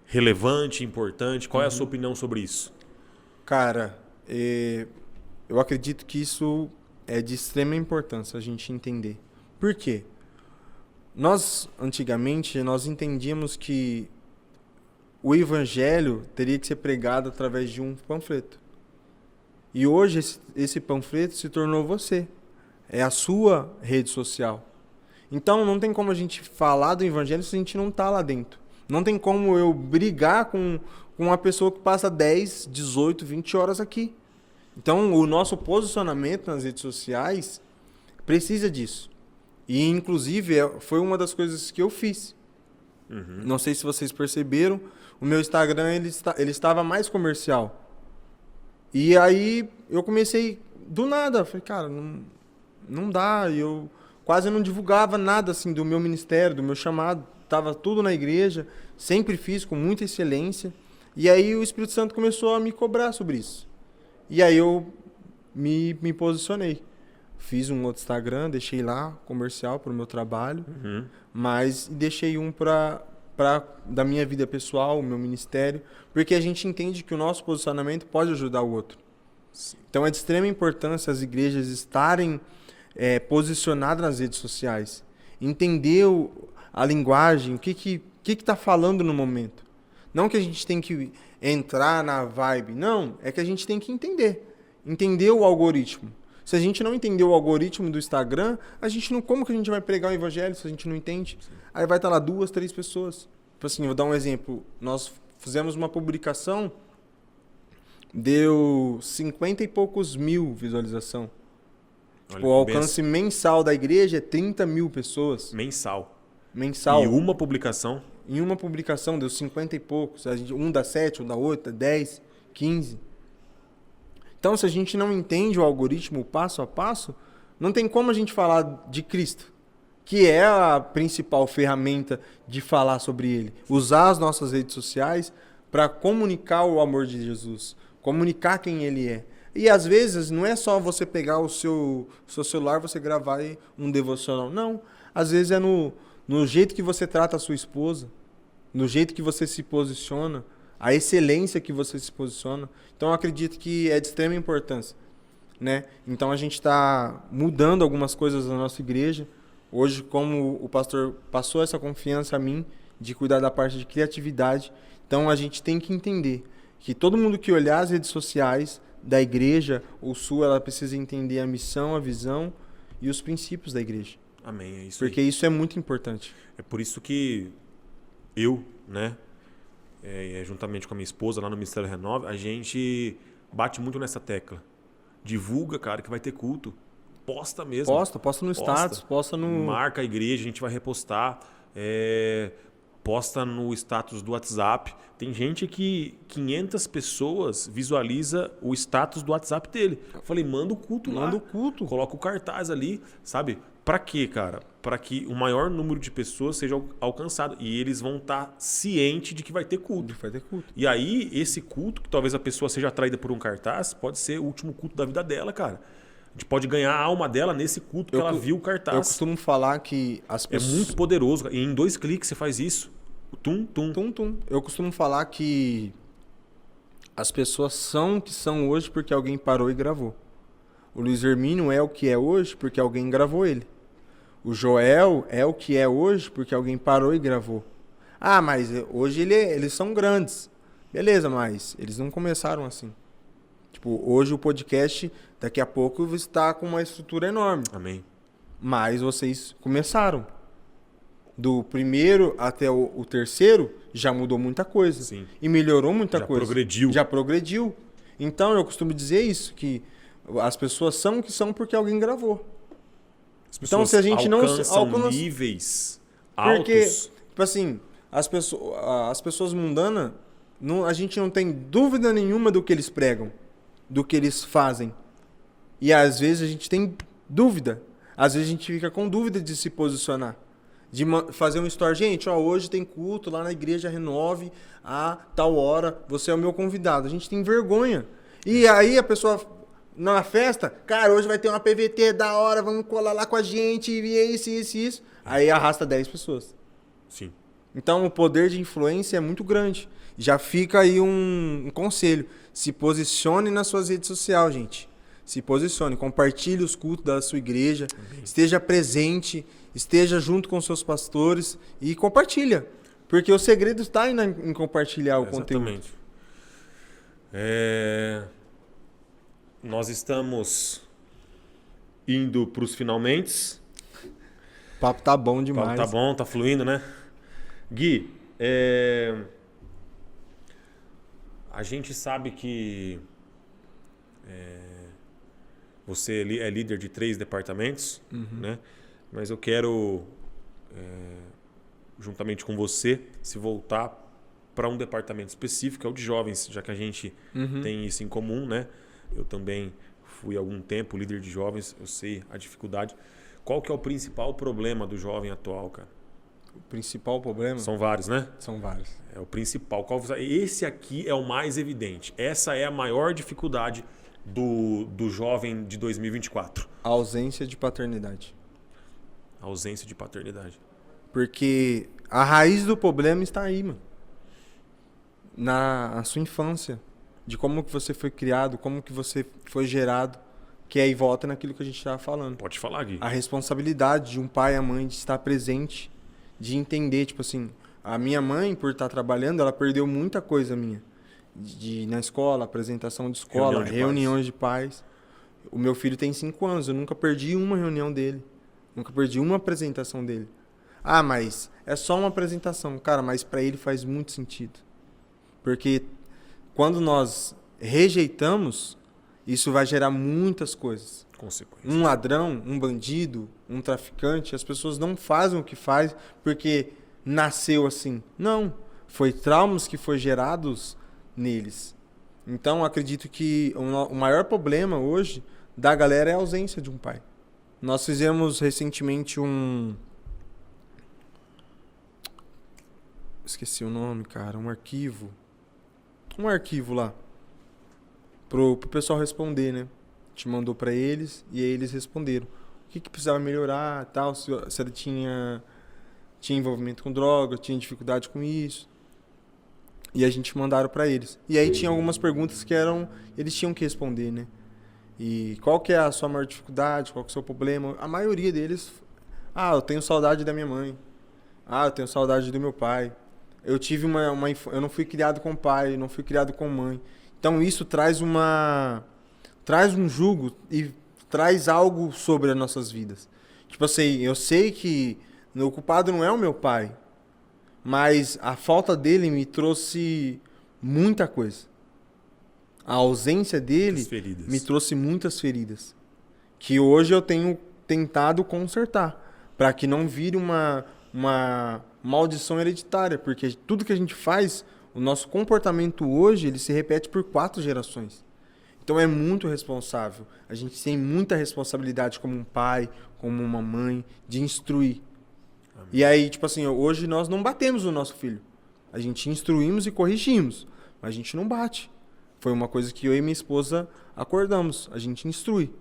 Relevante, importante. Qual é a sua opinião sobre isso? Cara, eu acredito que isso é de extrema importância a gente entender. Por quê? Nós, antigamente, nós entendíamos que o evangelho teria que ser pregado através de um panfleto. E hoje esse panfleto se tornou você. É a sua rede social. Então não tem como a gente falar do evangelho se a gente não está lá dentro. Não tem como eu brigar com uma pessoa que passa 10, 18, 20 horas aqui. Então o nosso posicionamento nas redes sociais precisa disso. E inclusive foi uma das coisas que eu fiz. Uhum. Não sei se vocês perceberam, o meu Instagram ele estava mais comercial. E aí eu comecei do nada, falei, cara, não dá. E eu quase não divulgava nada assim do meu ministério, do meu chamado. Tava tudo na igreja, sempre fiz com muita excelência. E aí o Espírito Santo começou a me cobrar sobre isso. E aí eu me posicionei. Fiz um outro Instagram, deixei lá comercial para o meu trabalho, mas deixei um da minha vida pessoal, o meu ministério, porque a gente entende que o nosso posicionamento pode ajudar o outro. Sim. Então é de extrema importância as igrejas estarem posicionadas nas redes sociais, entender a linguagem, o que está falando no momento. Não que a gente tem que entrar na vibe, não, é que a gente tem que entender o algoritmo. Se a gente não entender o algoritmo do Instagram, como que a gente vai pregar o evangelho se a gente não entende? Sim. Aí vai estar lá 2, 3 pessoas. Tipo assim, vou dar um exemplo. Nós fizemos uma publicação, deu 50 e poucos mil visualização. Tipo, o alcance mensal da igreja é 30 mil pessoas. Mensal. E uma publicação? Em uma publicação deu 50 e poucos. Um dá 7, um dá 8, dá 10, 15. Então, se a gente não entende o algoritmo passo a passo, não tem como a gente falar de Cristo, que é a principal ferramenta de falar sobre Ele. Usar as nossas redes sociais para comunicar o amor de Jesus, comunicar quem Ele é. E às vezes não é só você pegar o seu celular, você gravar um devocional. Não, às vezes é no jeito que você trata a sua esposa, no jeito que você se posiciona, a excelência que você se posiciona. Então eu acredito que é de extrema importância, né? Então a gente está mudando algumas coisas na nossa igreja. Hoje, como o pastor passou essa confiança a mim de cuidar da parte de criatividade, então a gente tem que entender que todo mundo que olhar as redes sociais da igreja ou sua, ela precisa entender a missão, a visão e os princípios da igreja. Amém, é isso Porque aí. isso é muito importante. É por isso que eu, né, juntamente com a minha esposa lá no Ministério Renove, a gente bate muito nessa tecla. Divulga, cara, que vai ter culto. Posta mesmo. Posta no status, posta no... Marca a igreja, a gente vai repostar. Posta no status do WhatsApp. Tem gente que 500 pessoas visualiza o status do WhatsApp dele. Eu falei, manda o culto lá. Manda o culto. Coloca o cartaz ali, sabe? Pra quê, cara? Pra que o maior número de pessoas seja alcançado. E eles vão estar cientes de que vai ter culto. Vai ter culto. E aí, esse culto, que talvez a pessoa seja atraída por um cartaz, pode ser o último culto da vida dela, cara. A gente pode ganhar a alma dela nesse culto que ela viu o cartaz. Eu costumo falar que as pessoas... É muito poderoso. E em 2 cliques você faz isso. Tum, tum. Tum, tum. Eu costumo falar que as pessoas são o que são hoje porque alguém parou e gravou. O Luiz Hermínio é o que é hoje porque alguém gravou ele. O Joel é o que é hoje porque alguém parou e gravou. Ah, mas hoje eles são grandes. Beleza, mas eles não começaram assim. Tipo, hoje o podcast, daqui a pouco, está com uma estrutura enorme. Amém. Mas vocês começaram. Do primeiro até o terceiro, já mudou muita coisa. Sim. E melhorou muita coisa. Progrediu. Já progrediu. Então, eu costumo dizer isso, que as pessoas são o que são porque alguém gravou. As Então, se a gente não alcançam níveis porque, altos. tipo assim, as pessoas mundanas, a gente não tem dúvida nenhuma do que eles pregam, do que eles fazem. E às vezes a gente tem dúvida. Às vezes a gente fica com dúvida de se posicionar. De fazer um story. Gente, hoje tem culto lá na igreja Renove a tal hora. Você é o meu convidado. A gente tem vergonha. E aí a pessoa, na festa, cara, hoje vai ter uma PVT da hora, vamos colar lá com a gente, e é isso. Aí arrasta 10 pessoas. Sim. Então o poder de influência é muito grande. Já fica aí um conselho. Se posicione nas suas redes sociais, gente. Se posicione, compartilhe os cultos da sua igreja, esteja presente, esteja junto com seus pastores e compartilha. Porque o segredo está em compartilhar o conteúdo. Exatamente. Nós estamos indo para os finalmente. O papo tá bom demais. O papo tá bom, tá fluindo, né? Gui, a gente sabe que você é líder de 3 departamentos, né? Mas eu quero, juntamente com você, se voltar para um departamento específico, que é o de jovens, já que a gente tem isso em comum, né? Eu também fui há algum tempo líder de jovens, eu sei a dificuldade. Qual que é o principal problema do jovem atual, cara? O principal problema? São vários, né? São vários. É o principal. Esse aqui é o mais evidente. Essa é a maior dificuldade do jovem de 2024. A ausência de paternidade. A ausência de paternidade. Porque a raiz do problema está aí, mano. Na sua infância. De como que você foi criado, como que você foi gerado. Que aí volta naquilo que a gente estava falando. Pode falar, Gui. A responsabilidade de um pai e a mãe de estar presente, de entender, tipo assim, a minha mãe, por estar trabalhando, ela perdeu muita coisa minha. Na escola, apresentação de escola, reuniões de pais. O meu filho tem 5 anos, eu nunca perdi uma reunião dele. Nunca perdi uma apresentação dele. Ah, mas é só uma apresentação. Cara, mas para ele faz muito sentido. Porque quando nós rejeitamos, isso vai gerar muitas coisas. Consequências. Um ladrão, um bandido, um traficante, as pessoas não fazem o que faz porque nasceu assim. Não, foi traumas que foram gerados neles. Então, acredito que o maior problema hoje da galera é a ausência de um pai. Nós fizemos recentemente esqueci o nome, cara, um arquivo lá pro pessoal responder, né? A gente mandou para eles e aí eles responderam o que precisava melhorar, tal, se ele tinha envolvimento com droga, tinha dificuldade com isso. E a gente mandaram para eles. E aí tinha algumas perguntas que eles tinham que responder, né? E qual que é a sua maior dificuldade, qual que é o seu problema? A maioria deles, Ah, eu tenho saudade da minha mãe. Ah, eu tenho saudade do meu pai. Eu tive eu não fui criado com pai, não fui criado com mãe. Então isso traz um jugo e traz algo sobre as nossas vidas. Tipo assim, eu sei que o culpado não é o meu pai, mas a falta dele me trouxe muita coisa. A ausência dele me trouxe muitas feridas, que hoje eu tenho tentado consertar, para que não vire uma maldição hereditária, porque tudo que a gente faz, o nosso comportamento hoje, ele se repete por 4 gerações. Então é muito responsável. A gente tem muita responsabilidade como um pai, como uma mãe, de instruir. Amém. E aí, tipo assim, hoje nós não batemos o nosso filho. A gente instruímos e corrigimos, mas a gente não bate. Foi uma coisa que eu e minha esposa acordamos. A gente instrui.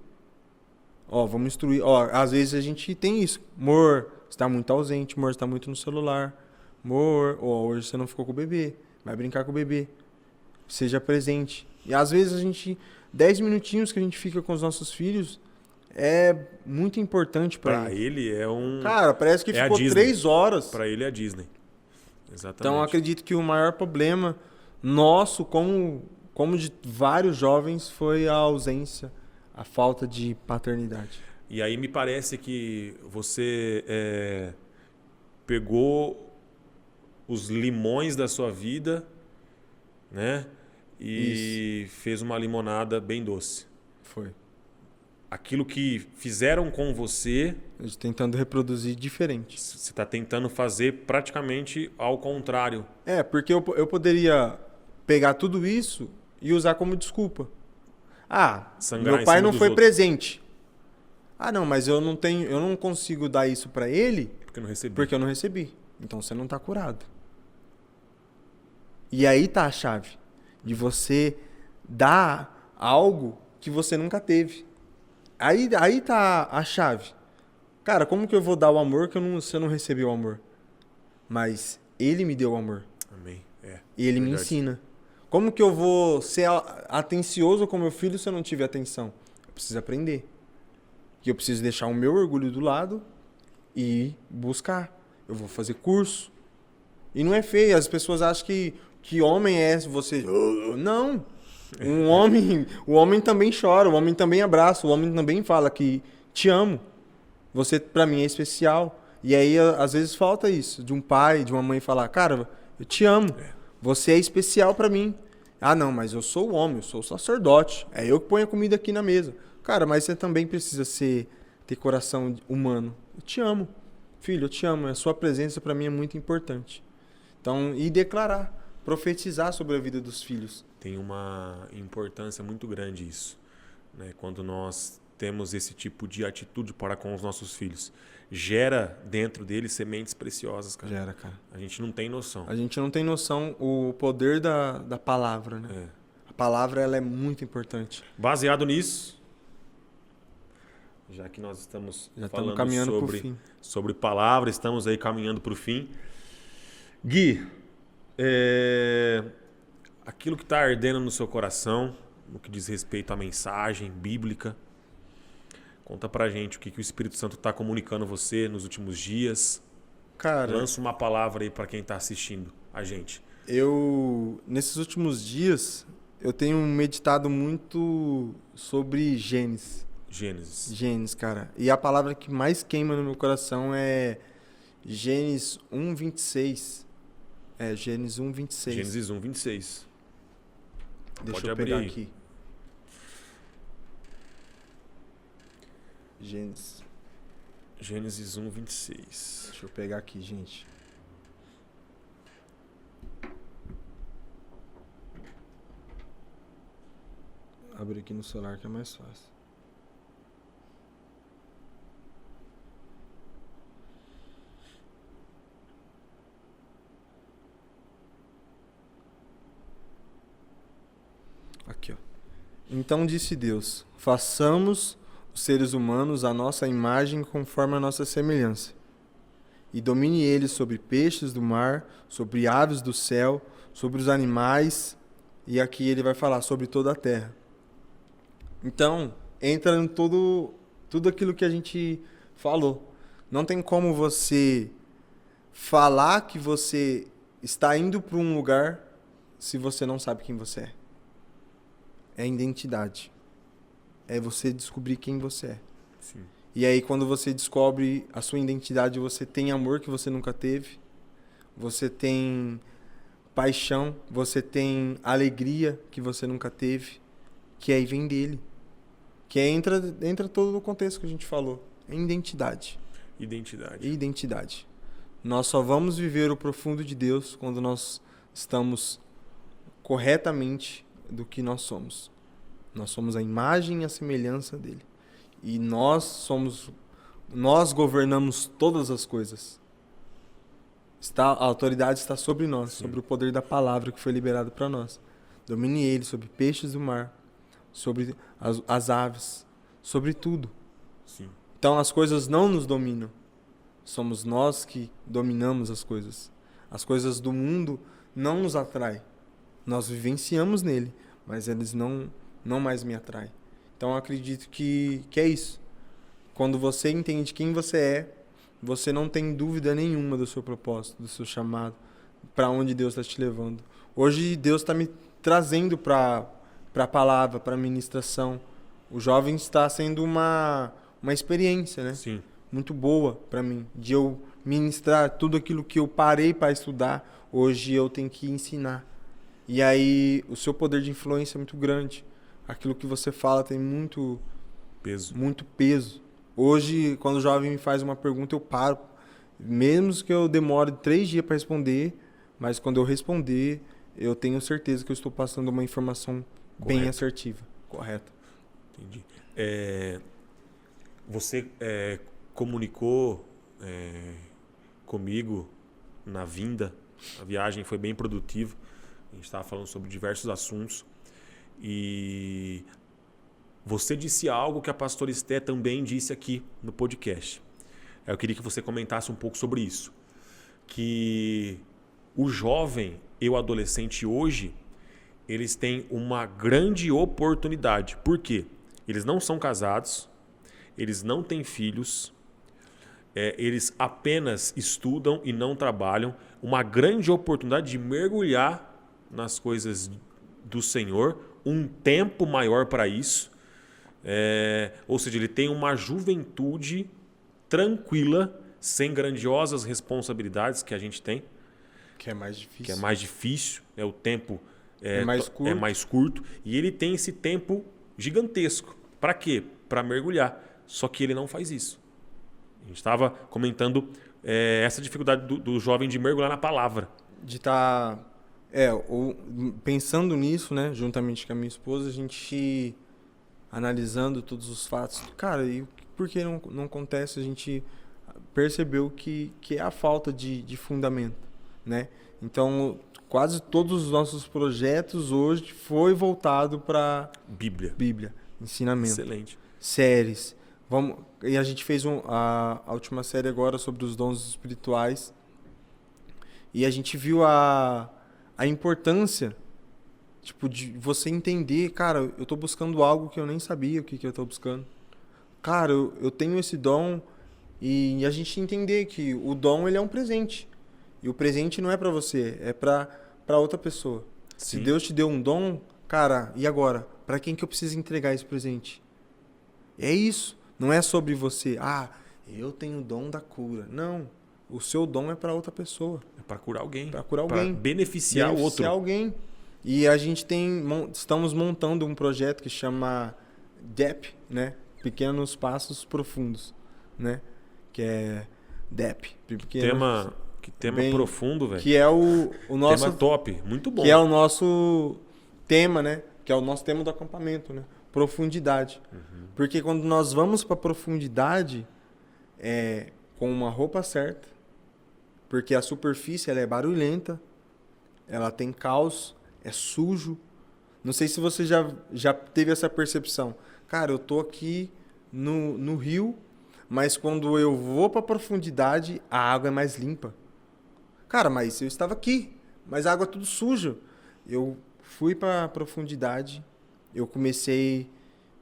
Ó, vamos instruir. Ó, às vezes a gente tem isso. Amor, você tá muito ausente. Amor, você tá muito no celular. Amor, ó, hoje você não ficou com o bebê. Vai brincar com o bebê. Seja presente. E às vezes a gente... 10 minutinhos que a gente fica com os nossos filhos é muito importante para ele. É um... Cara, parece que ficou 3 horas. Para ele é a Disney. Exatamente. Então eu acredito que o maior problema nosso, como de vários jovens, foi a ausência, a falta de paternidade. E aí me parece que você pegou os limões da sua vida, né? E fez uma limonada bem doce. Foi. Aquilo que fizeram com você... Eu estou tentando reproduzir diferente. Você está tentando fazer praticamente ao contrário. Porque eu poderia pegar tudo isso e usar como desculpa. Ah, Sangrar meu pai não foi outros. presente. Ah, não, mas eu não consigo dar isso para ele porque eu não recebi. Então você não está curado. E aí tá a chave de você dar algo que você nunca teve. Aí tá a chave. Cara, como que eu vou dar o amor se eu não recebi o amor? Mas ele me deu o amor. Amém. E ele me ensina. Como que eu vou ser atencioso com meu filho se eu não tive atenção? Eu preciso aprender. E eu preciso deixar o meu orgulho do lado e buscar. Eu vou fazer curso. E não é feio. As pessoas acham que homem é você... Não. O homem também chora, o homem também abraça, o homem também fala que te amo. Você, pra mim, é especial. E aí, às vezes, falta isso. De um pai, de uma mãe falar, cara, eu te amo. Você é especial pra mim. Ah, não, mas eu sou o homem, eu sou o sacerdote. É eu que ponho a comida aqui na mesa. Cara, mas você também precisa ter coração humano. Eu te amo. Filho, eu te amo. A sua presença pra mim é muito importante. Então, e declarar. Profetizar sobre a vida dos filhos. Tem uma importância muito grande isso, né? Quando nós temos esse tipo de atitude para com os nossos filhos. Gera dentro deles sementes preciosas, cara. Gera, cara. A gente não tem noção. A gente não tem noção o poder da palavra, né? A palavra, ela é muito importante. Baseado nisso, já que nós estamos falando sobre palavra, estamos aí caminhando para o fim. Gui, aquilo que está ardendo no seu coração, no que diz respeito à mensagem bíblica, conta pra gente o que o Espírito Santo está comunicando a você nos últimos dias. Cara, lança uma palavra aí para quem está assistindo a gente. Nesses últimos dias, eu tenho meditado muito sobre Gênesis. Gênesis, cara. E a palavra que mais queima no meu coração é Gênesis 1:26. Gênesis 1:26. Gênesis 1:26. Deixa eu pegar aqui. Gênesis 1:26. Deixa eu pegar aqui, gente. Abre aqui no celular que é mais fácil. Aqui, ó. Então disse Deus: façamos os seres humanos à nossa imagem conforme a nossa semelhança. E domine eles sobre peixes do mar, sobre aves do céu, sobre os animais, e aqui ele vai falar sobre toda a terra. Então, entra em tudo aquilo que a gente falou. Não tem como você falar que você está indo para um lugar se você não sabe quem você é. É identidade. É você descobrir quem você é. Sim. E aí, quando você descobre a sua identidade, você tem amor que você nunca teve. Você tem paixão. Você tem alegria que você nunca teve. Que aí vem dele. Que aí entra todo o contexto que a gente falou. É identidade. Identidade. Identidade. Nós só vamos viver o profundo de Deus quando nós estamos corretamente do que nós somos. Nós somos a imagem e a semelhança dele. E nós governamos todas as coisas. A autoridade está sobre nós, Sim. sobre o poder da palavra que foi liberado para nós. Domine ele sobre peixes do mar, sobre as aves, sobre tudo. Sim. Então as coisas não nos dominam. Somos nós que dominamos as coisas. As coisas do mundo não nos atraem. Nós vivenciamos nele, mas eles não mais me atraem. Então eu acredito que é isso. Quando você entende quem você é, você não tem dúvida nenhuma do seu propósito, do seu chamado, para onde Deus está te levando. Hoje Deus está me trazendo para a palavra, para a ministração. O jovem está sendo uma experiência, né? Sim. Muito boa para mim, de eu ministrar tudo aquilo que eu parei para estudar, hoje eu tenho que ensinar. E aí o seu poder de influência é muito grande. Aquilo que você fala tem muito peso. Hoje, quando o jovem me faz uma pergunta, eu paro. Mesmo que eu demore 3 dias para responder, mas quando eu responder, eu tenho certeza que eu estou passando uma informação bem assertiva, correta. Entendi. Você comunicou comigo na vinda. A viagem foi bem produtiva. A gente estava falando sobre diversos assuntos. E você disse algo que a pastora Esté também disse aqui no podcast. Eu queria que você comentasse um pouco sobre isso. Que o jovem e o adolescente hoje, eles têm uma grande oportunidade. Por quê? Eles não são casados, eles não têm filhos, eles apenas estudam e não trabalham. Uma grande oportunidade de mergulhar nas coisas do Senhor, um tempo maior para isso. Ou seja, ele tem uma juventude tranquila, sem grandiosas responsabilidades que a gente tem. Que é mais difícil. Que é mais difícil, o tempo é mais curto. E ele tem esse tempo gigantesco. Para quê? Para mergulhar. Só que ele não faz isso. A gente estava comentando essa dificuldade do jovem de mergulhar na palavra. De estar... pensando nisso, né, juntamente com a minha esposa, a gente analisando todos os fatos. Cara, e por que não acontece? A gente percebeu que é a falta de fundamento, né? Então, quase todos os nossos projetos hoje foi voltado para Bíblia, ensinamento. Excelente. Séries. E a gente fez a última série agora sobre os dons espirituais. E a gente viu a importância, tipo, de você entender, cara, eu tô buscando algo que eu nem sabia o que eu tô buscando. Cara, eu tenho esse dom e a gente entender que o dom, ele é um presente. E o presente não é para você, é para outra pessoa. Sim. Se Deus te deu um dom, cara, e agora? Para quem que eu preciso entregar esse presente? É isso. Não é sobre você. Eu tenho o dom da cura. Não. O seu dom é para outra pessoa. É para curar alguém. Para curar alguém. Para beneficiar o outro. Alguém. E a gente estamos montando um projeto que chama DEP, né? Pequenos Passos Profundos, né? Que é DEP. Que tema profundo, velho. Que é o nosso... Tema top. Muito bom. Que é o nosso tema, né? Que é o nosso tema do acampamento, né? Profundidade. Uhum. Porque quando nós vamos para profundidade, com uma roupa certa, porque a superfície ela é barulhenta, ela tem caos, é sujo. Não sei se você já teve essa percepção. Cara, eu tô aqui no rio, mas quando eu vou para profundidade, a água é mais limpa. Cara, mas eu estava aqui, mas a água é tudo suja. Eu fui para profundidade, eu comecei a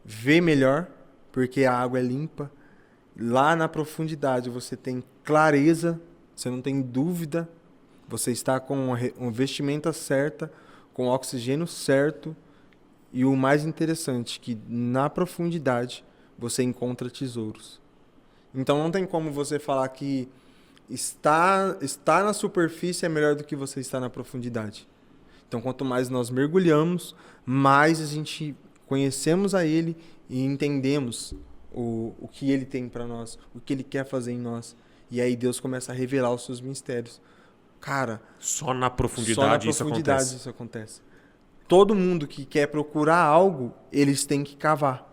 ver melhor, porque a água é limpa. Lá na profundidade você tem clareza, você não tem dúvida, você está com a vestimenta certa, com o oxigênio certo, e o mais interessante, que na profundidade você encontra tesouros. Então não tem como você falar que estar na superfície é melhor do que você estar na profundidade. Então quanto mais nós mergulhamos, mais a gente conhecemos a Ele e entendemos o que Ele tem para nós, o que Ele quer fazer em nós. E aí Deus começa a revelar os seus mistérios. Cara, Só na profundidade, isso acontece. Todo mundo que quer procurar algo, eles têm que cavar.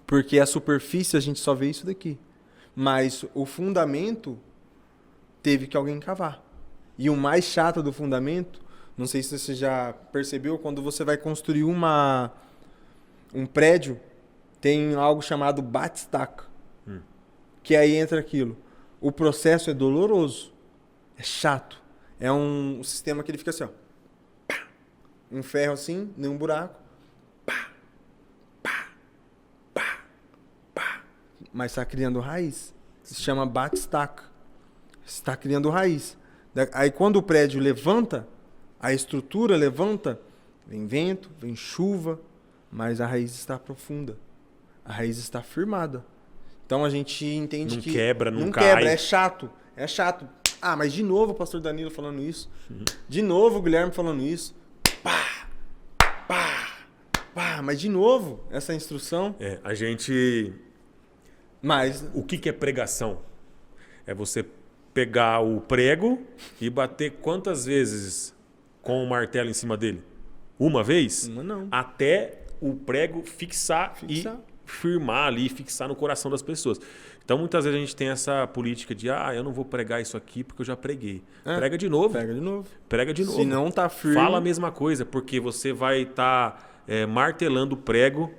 Porque a superfície a gente só vê isso daqui. Mas o fundamento teve que alguém cavar. E o mais chato do fundamento, não sei se você já percebeu, quando você vai construir um prédio, tem algo chamado bate-estaca. Que aí entra aquilo. O processo é doloroso. É chato. É um sistema que ele fica assim, ó. Pá. Um ferro assim, nenhum buraco. Pá. Pá. Pá. Pá. Mas está criando raiz. Se chama bate-estaca. Está criando raiz. Aí quando o prédio levanta, a estrutura levanta, vem vento, vem chuva, mas a raiz está profunda. A raiz está firmada. Então a gente entende não que... quebra, não quebra, cai. é chato. É chato. Ah, mas de novo o pastor Danilo falando isso. De novo o Guilherme falando isso. Pá! Pá! Pá! Mas de novo essa instrução. A gente... Mas... O que é pregação? É você pegar o prego e bater quantas vezes com o martelo em cima dele? Uma vez? Uma não. Até o prego fixar e firmar ali, fixar no coração das pessoas. Então, muitas vezes a gente tem essa política de eu não vou pregar isso aqui porque eu já preguei. Prega de novo. Prega de novo. Prega de novo. Se não tá firme... Fala a mesma coisa, porque você vai estar martelando o prego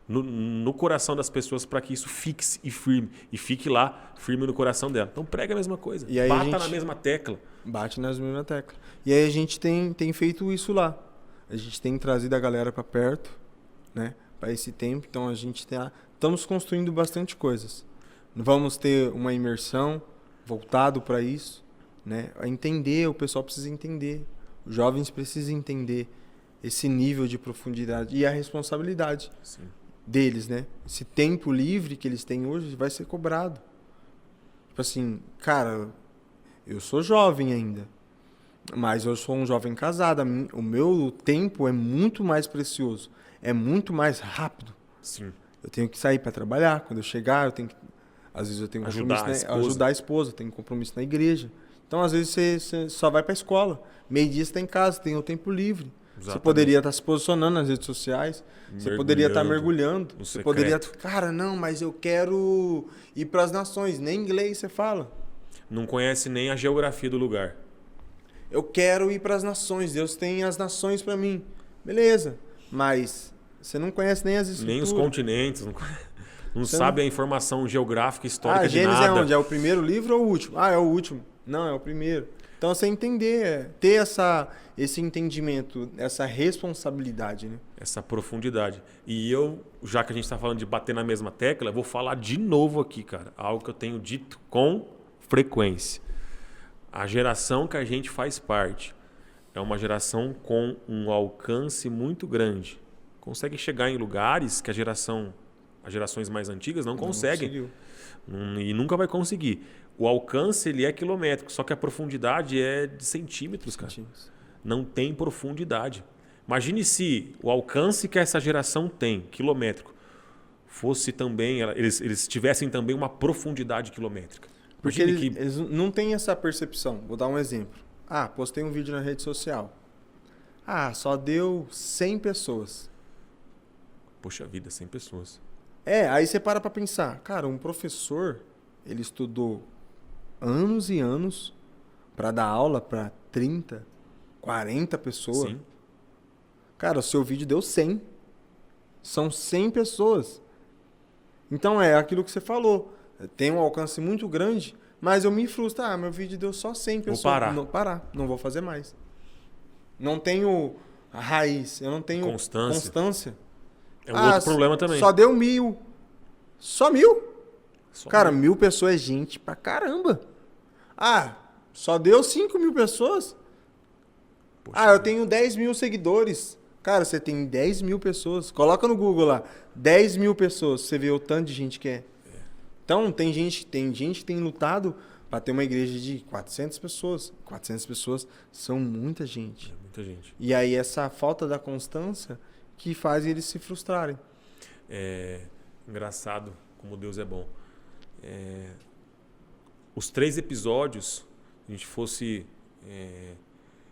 no coração das pessoas para que isso fixe e firme. E fique lá, firme no coração dela. Então, prega a mesma coisa. E aí Bata na mesma tecla. Bate nas mesmas teclas. E aí a gente tem feito isso lá. A gente tem trazido a galera para perto, né? Para esse tempo. Então a gente estamos construindo bastante coisas. Vamos ter uma imersão voltado para isso, né? A entender, o pessoal precisa entender. Os jovens precisam entender esse nível de profundidade e a responsabilidade deles, né? Esse tempo livre que eles têm hoje vai ser cobrado. Tipo assim, cara, eu sou jovem ainda, mas eu sou um jovem casado. O meu tempo é muito mais precioso, é muito mais rápido. Sim. Eu tenho que sair para trabalhar. Quando eu chegar, eu tenho que... Às vezes eu tenho compromisso, ajudar a esposa, eu tenho compromisso na igreja. Então, às vezes, você só vai para a escola. Meio-dia você está em casa, tem o tempo livre. Exatamente. Você poderia estar se posicionando nas redes sociais. Você poderia estar mergulhando. Você poderia... Cara, não, mas eu quero ir para as nações. Nem inglês você fala. Não conhece nem a geografia do lugar. Eu quero ir para as nações. Deus tem as nações para mim. Beleza. Mas você não conhece nem as estruturas. Nem os continentes. Não sabe a informação geográfica, histórica de Gênesis nada. é onde? É o primeiro livro ou o último? É o último. Não, é o primeiro. Então, você entender, ter esse entendimento, essa responsabilidade, né? Essa profundidade. E eu, já que a gente está falando de bater na mesma tecla, eu vou falar de novo aqui, cara. Algo que eu tenho dito com frequência. A geração que a gente faz parte é uma geração com um alcance muito grande. Consegue chegar em lugares que as gerações mais antigas não conseguem. E nunca vai conseguir. O alcance ele é quilométrico, só que a profundidade é de centímetros, cara. Não tem profundidade. Imagine se o alcance que essa geração tem, quilométrico, fosse também, eles tivessem também uma profundidade quilométrica. Porque eles não têm essa percepção. Vou dar um exemplo. Postei um vídeo na rede social. Só deu 100 pessoas. Poxa vida, 100 pessoas. Aí você para pensar. Cara, um professor, ele estudou anos e anos para dar aula para 30, 40 pessoas. Sim. Cara, o seu vídeo deu 100. São 100 pessoas. Então é aquilo que você falou. Tem um alcance muito grande, mas eu me frustro. Meu vídeo deu só 100 pessoas. Vou parar. Não vou fazer mais. Não tenho a raiz, eu não tenho constância. É um outro problema também. Só deu 1000. Só 1.000? Só Cara, 1.000. 1.000 pessoas é gente pra caramba. Ah, só deu 5.000 pessoas? Poxa, Eu tenho 10.000 seguidores. Cara, você tem 10.000 pessoas. Coloca no Google lá, 10.000 pessoas. Você vê o tanto de gente que é. Então, tem gente que tem lutado para ter uma igreja de 400 pessoas. 400 pessoas são muita gente. É muita gente. E aí, essa falta da constância que faz eles se frustrarem. É engraçado como Deus é bom. Os 3 episódios, se a gente fosse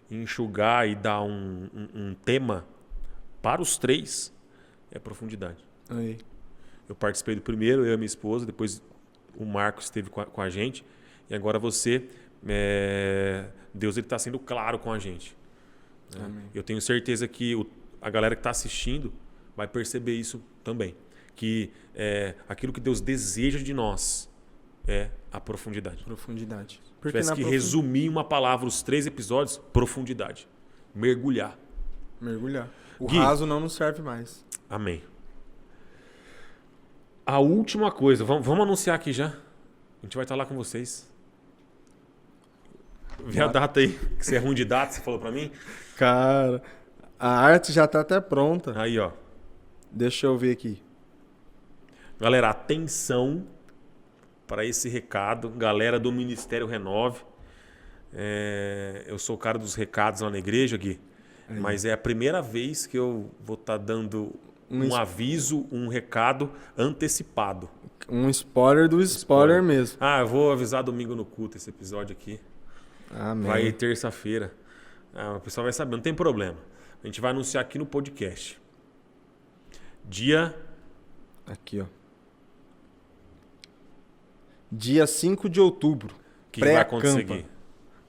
enxugar e dar um tema para os 3, é profundidade. Aí. Eu participei do primeiro, eu e a minha esposa, depois o Marcos esteve com a gente, e agora você, Deus está sendo claro com a gente. Né? Amém. Eu tenho certeza que a galera que está assistindo vai perceber isso também. Que aquilo que Deus deseja de nós é a profundidade. Profundidade. Se tivesse que resumir em uma palavra os 3 episódios, profundidade. Mergulhar. Mergulhar. O Gui, raso não nos serve mais. Amém. A última coisa, vamos anunciar aqui já. A gente vai estar lá com vocês. Vê a data aí, que você é ruim de data, você falou pra mim. Cara, a arte já tá até pronta. Aí, ó. Deixa eu ver aqui. Galera, atenção para esse recado. Galera do Ministério Renove. Eu sou o cara dos recados lá na igreja, Gui. Aí. Mas é a primeira vez que eu vou estar dando um aviso, um recado antecipado. Um spoiler do spoiler mesmo. Eu vou avisar domingo no culto esse episódio aqui. Amém. Vai terça-feira. O pessoal vai saber, não tem problema. A gente vai anunciar aqui no podcast. Aqui, ó. Dia 5 de outubro. Que vai acontecer?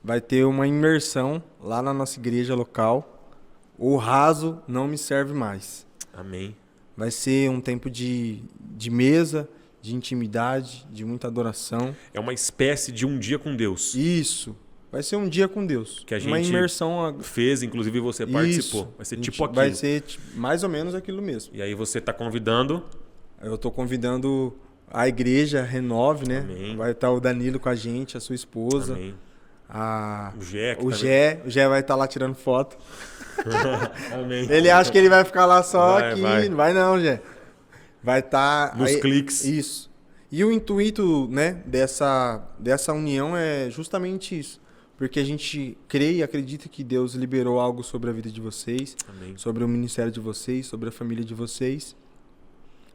Vai ter uma imersão lá na nossa igreja local. O raso não me serve mais. Amém. Vai ser um tempo de mesa, de intimidade, de muita adoração. É uma espécie de um dia com Deus. Isso. Vai ser um dia com Deus. Que a gente uma imersão fez, inclusive você participou. Isso. Vai ser tipo aquilo. Vai ser mais ou menos aquilo mesmo. E aí você está convidando. Eu estou convidando a igreja Renove, né? Amém. Vai estar o Danilo com a gente, a sua esposa. Amém. O Gé vai estar lá tirando foto. Amém. Ele acha que ele vai ficar lá só aqui. Vai. Não vai não, Gé. Vai estar... Nos cliques. Isso. E o intuito, né, dessa união é justamente isso. Porque a gente crê e acredita que Deus liberou algo sobre a vida de vocês. Amém. Sobre o ministério de vocês, sobre a família de vocês.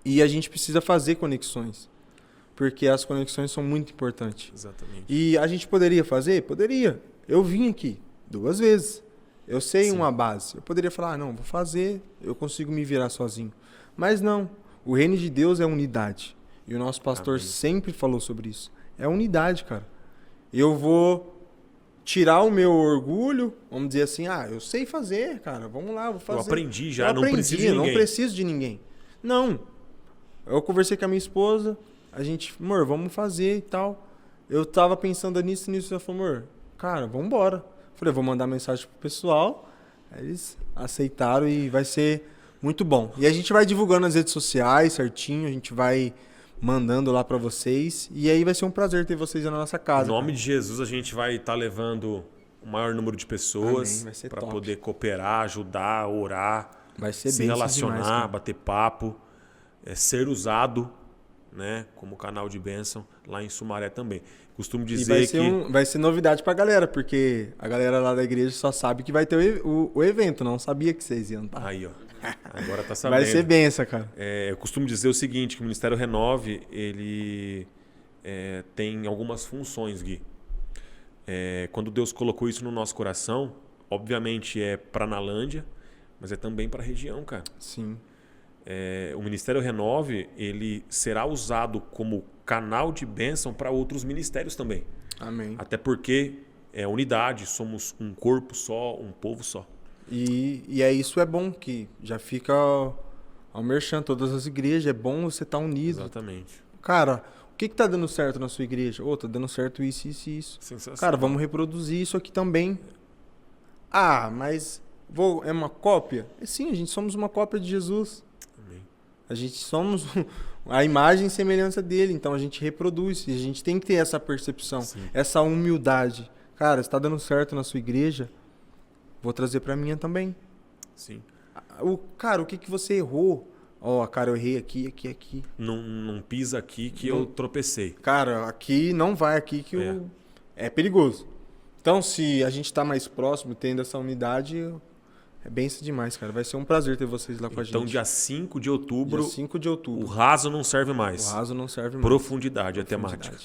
E a gente precisa fazer conexões. Porque as conexões são muito importantes. Exatamente. E a gente poderia fazer? Poderia. Eu vim aqui 2 vezes. Eu sei uma base. Eu poderia falar, não, vou fazer, eu consigo me virar sozinho. Mas não. O reino de Deus é unidade. E o nosso pastor sempre falou sobre isso. É unidade, cara. Eu vou tirar o meu orgulho, vamos dizer assim, eu sei fazer, cara, vamos lá, vou fazer. Eu aprendi já, não preciso de ninguém. Não preciso de ninguém. Não. Eu conversei com a minha esposa, a gente, amor, vamos fazer e tal. Eu tava pensando nisso, ela falou, amor, cara, vamos embora. Falei, vou mandar mensagem pro pessoal. Aí eles aceitaram e vai ser muito bom. E a gente vai divulgando nas redes sociais certinho, a gente vai mandando lá para vocês. E aí vai ser um prazer ter vocês na nossa casa. Em nome de Jesus, a gente vai estar levando o maior número de pessoas para poder cooperar, ajudar, orar, vai ser se bem relacionar, demais, bater papo, ser usado, né, como canal de bênção lá em Sumaré também. Costumo dizer vai ser novidade pra galera, porque a galera lá da igreja só sabe que vai ter o evento, não sabia que vocês iam estar. Aí, ó. Agora tá sabendo. Vai ser benção, cara. Eu costumo dizer o seguinte, que o Ministério Renove, ele tem algumas funções, Gui. Quando Deus colocou isso no nosso coração, obviamente é para Nalândia, mas é também para a região, cara. Sim. O Ministério Renove, ele será usado como canal de bênção para outros ministérios também. Amém. Até porque é unidade, somos um corpo só, um povo só. E isso é bom, que já fica ao merchan, todas as igrejas, é bom você estar unido. Exatamente. Cara, o que tá dando certo na sua igreja? Tá dando certo isso, isso e isso. Sensacional. Cara, vamos reproduzir isso aqui também. Mas é uma cópia? Sim, a gente somos uma cópia de Jesus. Amém. A gente somos a imagem e semelhança dele, então a gente reproduz. E a gente tem que ter essa percepção, essa humildade. Cara, está dando certo na sua igreja, vou trazer para a minha também. Sim. Cara, o que você errou? Cara, eu errei aqui. Não pisa aqui que eu tropecei. Cara, aqui não vai aqui que é perigoso. Então, se a gente tá mais próximo, tendo essa unidade, é benção demais, cara. Vai ser um prazer ter vocês lá com a gente. Então, dia 5 de outubro, dia 5 de outubro. O raso não serve mais. O raso não serve mais. Profundidade, a temática.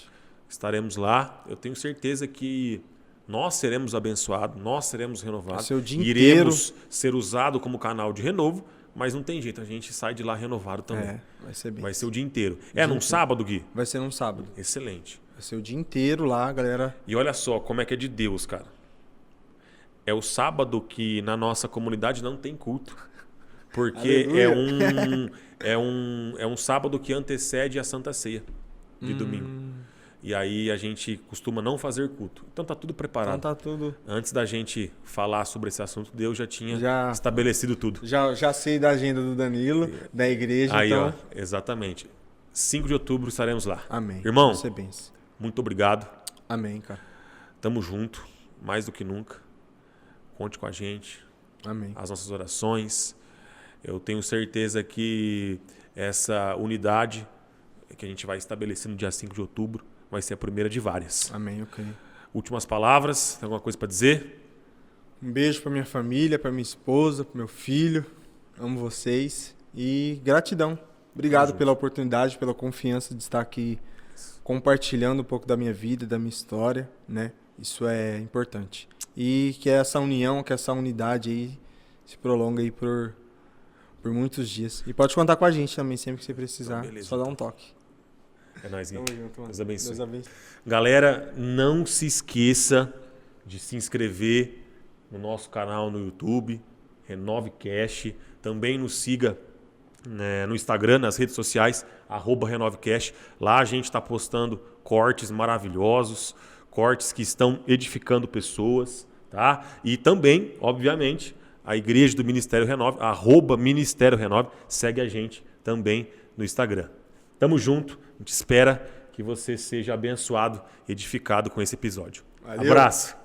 Estaremos lá. Eu tenho certeza que nós seremos abençoados, nós seremos renovados. Iremos ser usados como canal de renovo, mas não tem jeito, a gente sai de lá renovado também. Vai ser bem. Vai ser o dia inteiro. Num sábado, Gui? Vai ser num sábado. Excelente. Vai ser o dia inteiro lá, galera. E olha só como é que é de Deus, cara. É o sábado que na nossa comunidade não tem culto. Porque é um sábado que antecede a Santa Ceia de domingo. E aí a gente costuma não fazer culto. Então tá tudo preparado. Então tá tudo. Antes da gente falar sobre esse assunto, Deus já tinha estabelecido tudo. Já sei da agenda do Danilo, da igreja. Aí, então... exatamente. 5 de outubro estaremos lá. Amém. Irmão, muito obrigado. Amém, cara. Tamo junto, mais do que nunca. Conte com a gente. Amém. As nossas orações. Eu tenho certeza que essa unidade que a gente vai estabelecer no dia 5 de outubro vai ser a primeira de várias. Amém, ok. Últimas palavras, tem alguma coisa para dizer? Um beijo para minha família, para minha esposa, para meu filho. Amo vocês e gratidão. Obrigado pela oportunidade, pela confiança de estar aqui compartilhando um pouco da minha vida, da minha história, né? Isso é importante. E que essa união, que essa unidade aí se prolonga aí por muitos dias. E pode contar com a gente também, sempre que você precisar. Então, só dá um toque. É nóis, Gui. Deus abençoe. Galera, não se esqueça de se inscrever no nosso canal no YouTube, RenoveCast. Também nos siga no Instagram, nas redes sociais, @RenoveCast. Lá a gente está postando cortes maravilhosos, cortes que estão edificando pessoas, tá? E também, obviamente, a Igreja do Ministério Renove, @Ministério Renove. Segue a gente também no Instagram. Tamo junto, a gente espera que você seja abençoado, edificado com esse episódio. Valeu. Abraço!